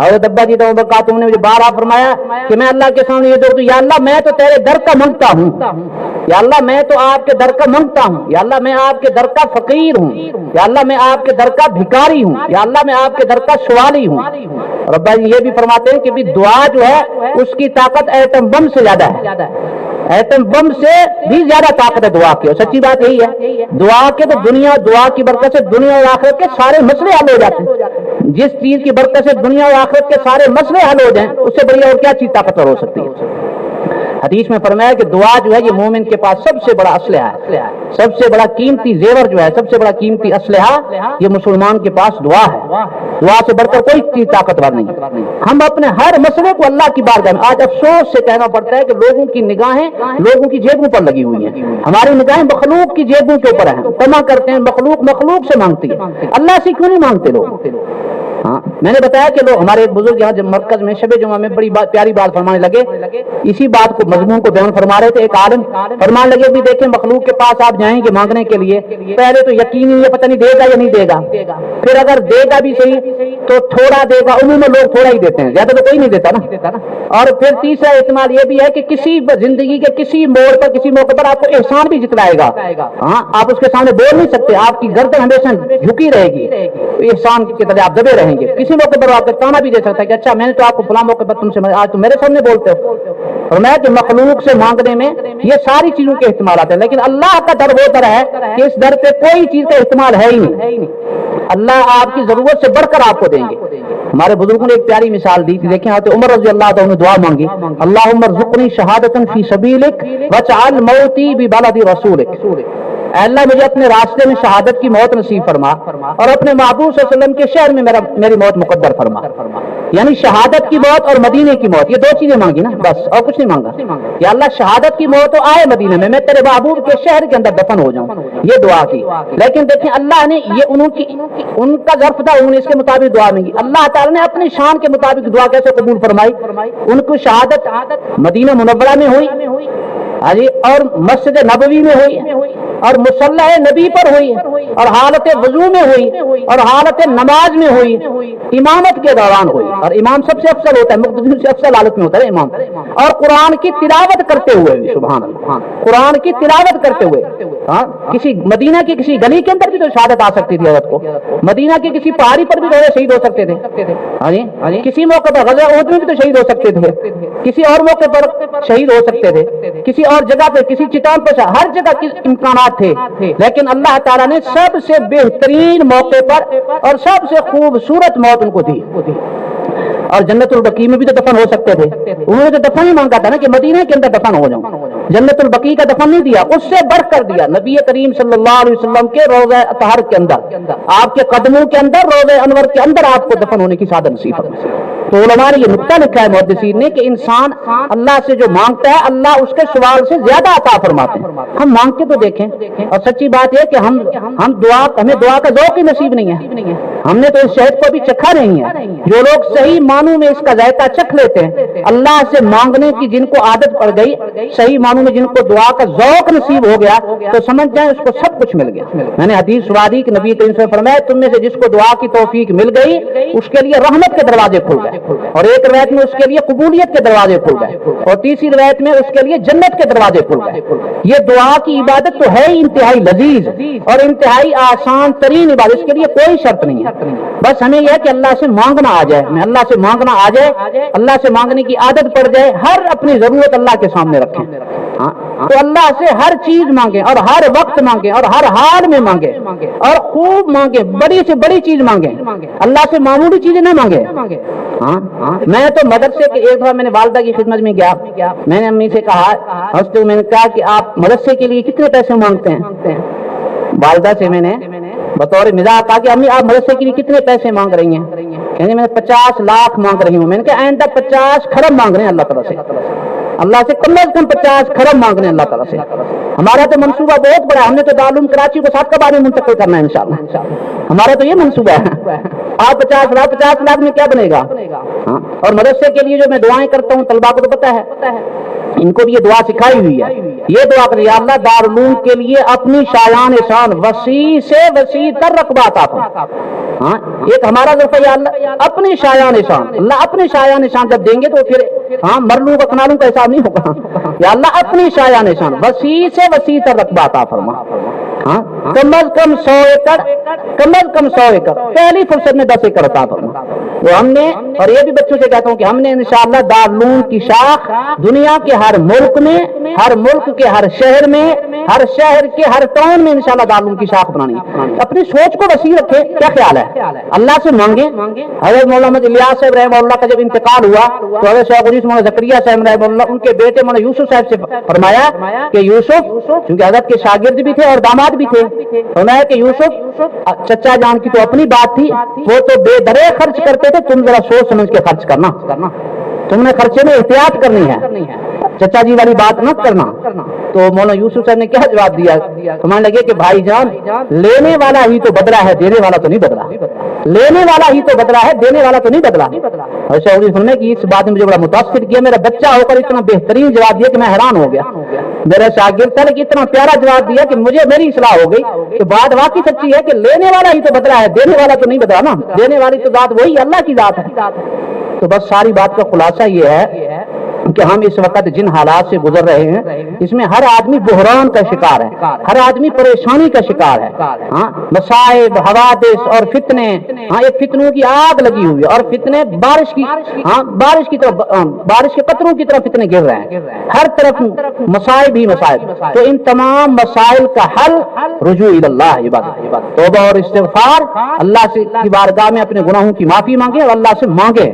حضرت ابا جی نے مجھے بار فرمایا کہ میں اللہ کے سامنے یہ دعا, یا اللہ میں تو تیرے در کا مانگتا ہوں, یا اللہ میں تو آپ کے در کا منگتا ہوں، یا اللہ میں آپ کے در کا فقیر ہوں، یا اللہ میں آپ کے در کا بھکاری ہوں، یا اللہ میں آپ کے در کا سوالی ہوں۔ رب یہ بھی فرماتے ہیں کہ بھی دعا جو ہے اس کی طاقت ایٹم بم سے زیادہ ہے، ایٹم بم سے بھی زیادہ طاقت ہے دعا کی، اور سچی بات یہی ہے دعا کے تو دعا کی برکت سے دنیا اور آخرت کے سارے مسئلے حل ہو جاتے ہیں۔ جس چیز کی برکت سے دنیا اور آخرت کے سارے مسئلے حل ہو جائیں اس سے بڑی اور کیا چیز طاقتور ہو سکتی ہے؟ حدیث میں فرمایا کہ دعا جو ہے یہ مومن کے پاس سب سے بڑا اسلحہ ہے، سب سے بڑا قیمتی زیور جو ہے، سب سے بڑا قیمتی اسلحہ یہ مسلمان کے پاس دعا ہے۔ دعا سے بڑھ کر کوئی چیز طاقتور نہیں۔ ہم اپنے ہر مسئلے کو اللہ کی بارگاہ میں، آج افسوس سے کہنا پڑتا ہے کہ لوگوں کی نگاہیں لوگوں کی جیبوں پر لگی ہوئی ہیں، ہماری نگاہیں مخلوق کی جیبوں کے اوپر ہیں، تما کرتے ہیں مخلوق سے مانگتی ہے، اللہ سے کیوں نہیں مانگتے لوگ؟ ہاں میں نے بتایا کہ لوگ ہمارے ایک بزرگ یہاں جب مرکز میں شب جمعہ میں بڑی پیاری بات فرمانے لگے، اسی بات کو مضمون کو بیان فرما رہے تھے، ایک عالم فرمانے لگے بھی دیکھیں مخلوق کے پاس آپ جائیں گے مانگنے کے لیے، پہلے تو یقین نہیں ہے پتہ نہیں دے گا یا نہیں دے گا، پھر اگر دے گا بھی صحیح تو تھوڑا دے گا، عموماً لوگ تھوڑا ہی دیتے ہیں، زیادہ تو کوئی نہیں دیتا نا، اور پھر تیسرا احتمال یہ بھی ہے کہ کسی زندگی کے کسی موڑ پر کسی موقع پر آپ کو احسان بھی جتلائے گا، ہاں آپ اس کے سامنے بول نہیں سکتے، آپ کی گردن ہمیشہ جھکی رہے گی، احسان کے طرح آپ دبے رہیں گے، کسی موقع پر آپ کا تانا بھی دے سکتا ہے کہ اچھا میں نے تو آپ کو فلاں موقع پر تم سے آج تم میرے سامنے بولتے ہو، اور میں کہ مخلوق سے مانگنے میں یہ ساری چیزوں کے احتمالات ہیں، لیکن اللہ کا در وہ در ہے کہ اس در پہ کوئی چیز کا احتمال ہے ہی نہیں، اللہ آپ کی ضرورت سے بڑھ کر آپ کو دیں گے۔ ہمارے بزرگوں نے ایک پیاری مثال دی تھی، دیکھیں حضرت عمر رضی اللہ عنہ نے دعا مانگی، اللہم ارزقنی شہادۃ فی سبیلک واجعل موتی ببلد رسولک، اے اللہ مجھے اپنے راستے میں شہادت کی موت نصیب فرما اور اپنے محبوب صلی اللہ علیہ وسلم کے شہر میں میری موت مقدر فرما، یعنی شہادت کی موت اور مدینے کی موت، یہ دو چیزیں مانگی نا بس، اور کچھ نہیں مانگا کہ اللہ شہادت کی موت تو آئے مدینے میں تیرے محبوب کے شہر کے اندر دفن ہو جاؤں، یہ دعا کی۔ لیکن دیکھیں اللہ نے یہ ان کا ظرف تھا، انہوں نے اس کے مطابق دعا مانگی، اللہ تعالیٰ نے اپنی شان کے مطابق دعا کیسے قبول فرمائی؟ ان کو شہادت مدینہ منورہ میں ہوئی اور مسجد نبوی میں ہوئی اور مصلی نبی پر ہوئی اور حالت وضو میں ہوئی اور حالت نماز میں ہوئی، امامت کے دوران ہوئی، اور امام سب سے افضل ہوتا ہے، مقتدی سے افضل حالت میں ہوتا ہے امام، اور قرآن کی تلاوت کرتے ہوئے، سبحان اللہ، قرآن کی تلاوت کرتے ہوئے، ہاں کسی مدینہ کی کسی گلی کے اندر بھی تو شہادت آ سکتی تھی عورت کو، مدینہ کی کسی پہاڑی پر بھی تو شہید ہو سکتے تھے، ہاں جی کسی موقع پر غزوہ احد میں بھی تو شہید ہو سکتے تھے، کسی اور موقع پر شہید ہو سکتے تھے، کسی اور جگہ پہ کسی چٹان پر، ہر جگہ امکانات تھے، لیکن اللہ تعالیٰ نے سب سے بہترین موقع پر اور سب سے خوبصورت موت ان کو دی، اور جنت البقیع میں بھی تو دفن ہو سکتے تھے، انہوں نے تو دفن ہی مانگا تھا نا کہ مدینہ کے اندر دفن ہو جاؤں، جنت البقیع کا دفن نہیں دیا، اس سے بڑھ کر دیا نبی کریم صلی اللہ علیہ وسلم کے روضہ اطہر کے اندر، آپ کے قدموں کے اندر، روضہ انور کے اندر آپ کو دفن ہونے کی سعادت نصیب فرمائے۔ تو علماء نے یہ نقطہ لکھا ہے محدثین نے کہ انسان اللہ سے جو مانگتا ہے اللہ اس کے سوال سے زیادہ عطا فرماتے ہیں۔ ہم مانگ کے تو دیکھیں، اور سچی بات یہ کہ ہمیں دعا کا ذوق ہی نصیب نہیں ہے، ہم نے تو اس شہد کو بھی چکھا نہیں ہے۔ جو لوگ صحیح معنوں میں اس کا ذائقہ چکھ لیتے ہیں، اللہ سے مانگنے کی جن کو عادت پڑ گئی، صحیح معنوں میں جن کو دعا کا ذوق نصیب ہو گیا، تو سمجھ جائیں اس کو سب کچھ مل گیا۔ میں نے حدیث سنا دی کہ نبی کریم صلی اللہ علیہ وسلم فرمایا تم میں سے جس کو دعا کی توفیق مل گئی اس کے لیے رحمت کے دروازے کھل گئے، اور ایک روایت میں اس کے لیے قبولیت کے دروازے کھل گئے، اور تیسری روایت میں اس کے لیے جنت کے دروازے کھل گئے۔ یہ دعا کی عبادت تو ہے انتہائی لذیذ اور انتہائی آسان ترین عبادت، اس کے لیے کوئی شرط نہیں ہے، بس ہمیں یہ ہے کہ اللہ سے مانگنا آ جائے، ہمیں اللہ سے مانگنا آ جائے، اللہ سے مانگنے کی عادت پڑ جائے، ہر اپنی ضرورت اللہ کے سامنے رکھیں، تو اللہ سے ہر چیز مانگیں اور ہر وقت مانگیں اور ہر حال میں مانگیں اور خوب مانگیں، بڑی سے بڑی چیز مانگیں، اللہ سے معمولی چیزیں نہ مانگیں۔ میں تو مدرسے کے ایک بار میں نے والدہ کی خدمت میں گیا، میں نے امی سے کہا، میں نے کہا کہ آپ مدرسے کے لیے کتنے پیسے مانگتے ہیں؟ والدہ سے میں نے بطور مزاح کہا کہ امی آپ مدرسے کے لیے کتنے پیسے مانگ رہی ہیں؟ کہنے میں 50 لاکھ مانگ رہی ہوں۔ میں نے کہا آئندہ 50 کھرب مانگ رہے ہیں اللہ تعالیٰ سے، اللہ سے کم از کم 50 کھرب مانگ رہے ہیں اللہ تعالیٰ سے۔ ہمارا تو منصوبہ بہت بڑا ہے، ہم نے تو دارالعلوم کراچی کو 7 کباب میں منتقل کرنا ہے انشاءاللہ، ہمارا تو یہ منصوبہ ہے۔ آپ 50 لاکھ میں کیا بنے گا؟ اور مدرسے کے لیے جو میں دعائیں کرتا ہوں طلبا کو تو پتہ ہے، ان کو بھی یہ دعا سکھائی ہوئی ہے، یہ دعا کریں یا اللہ دارالعلوم کے لیے اپنی شایان شان وسیع سے وسیع تر رقبہ عطا فرما، ہاں ایک ہمارا ظرف ہے یا اللہ اپنی شایع نشان، اللہ اپنے شایع نشان جب دیں گے تو پھر ہاں مرلوں کا کنالوں کا حساب نہیں ہوگا، یا اللہ اپنی شایع نشان وسیع سے وسیع تر رقبہ عطا فرما، ہاں کم از کم 100 ایکڑ، کم از کم 100 ایکڑ، پہلی فرصت میں 10 ایکڑ عطا فرما۔ وہ ہم نے، اور یہ بھی بچوں سے کہتا ہوں کہ ہم نے انشاءاللہ دارالعلوم کی شاخ دنیا کے ہر ملک میں، ہر ملک کے ہر شہر میں، ہر شہر کے ہر ٹاؤن میں انشاءاللہ دارالعلوم کی شاخ بنانی ہے۔ اپنی سوچ کو وسیع رکھے، کیا خیال ہے؟ اللہ سے مانگیں۔ حضرت مولانا محمد الیاس صاحب رحمہ اللہ کا جب انتقال ہوا تو حضرت شیخ الحدیث مولانا زکریا صاحب رحمہ اللہ ان کے بیٹے مولانا یوسف صاحب سے فرمایا کہ یوسف، کیونکہ حضرت کے شاگرد بھی تھے اور داماد بھی تھے، فرمایا کہ یوسف چچا جان کی تو اپنی بات تھی، وہ تو بے درے خرچ کرتے تھے، تم ذرا سوچ سمجھ کے خرچ کرنا، تم نے خرچے میں احتیاط کرنی ہے، چچا جی والی بات نہ کرنا۔ تو مولانا یوسف صاحب نے کیا جواب دیا؟ سمجھنے لگے کہ بھائی جان لینے والا ہی تو بدلا ہے، دینے والا تو نہیں بدلا، لینے والا ہی تو بدلا ہے، دینے والا تو نہیں بدلا۔ اور شیخ الحدیث نے کہ اس بات نے مجھے بڑا متاثر کیا، میرا بچہ ہو کر اتنا بہترین جواب دیا کہ میں حیران ہو گیا، میرا شاگرد تھا لیکن اتنا پیارا جواب دیا کہ مجھے میری اصلاح ہو گئی کہ بات واقعی سچی ہے کہ لینے والا ہی تو بدلا ہے، دینے والا تو نہیں بدلا نا، دینے والی تو ذات وہی اللہ کی ذات ہے۔ تو بس ساری بات کا خلاصہ یہ ہے کہ ہم اس وقت جن حالات سے گزر رہے ہیں اس میں ہر آدمی بحران کا شکار ہے، ہر آدمی پریشانی کا شکار ہے، ہاں مصائب، حوادث اور فتنے، ہاں ایک فتنوں کی آگ لگی ہوئی ہے، اور فتنے بارش کی، ہاں بارش کی طرف، بارش کے قطروں کی طرف فتنے گر رہے ہیں، ہر طرف مصائب ہی مصائب۔ تو ان تمام مسائل کا حل رجوع اللہ، عبادت، توبہ اور استغفار، اللہ سے کی بارگاہ میں اپنے گناہوں کی معافی مانگے اور اللہ سے مانگے،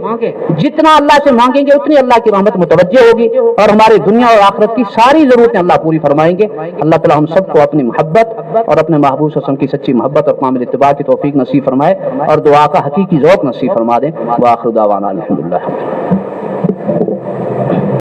جتنا اللہ سے مانگیں گے اتنی اللہ کی رحمت متوجہ ہوگی اور ہماری دنیا اور آخرت کی ساری ضرورتیں اللہ پوری فرمائیں گے۔ اللہ تعالی ہم سب کو اپنی محبت اور اپنے محبوب صلی اللہ علیہ وسلم کی سچی محبت اور کامل اتباع کی توفیق نصیب فرمائے اور دعا کا حقیقی ذوق نصیب فرما دیں۔ وآخر دعوانا الحمدللہ۔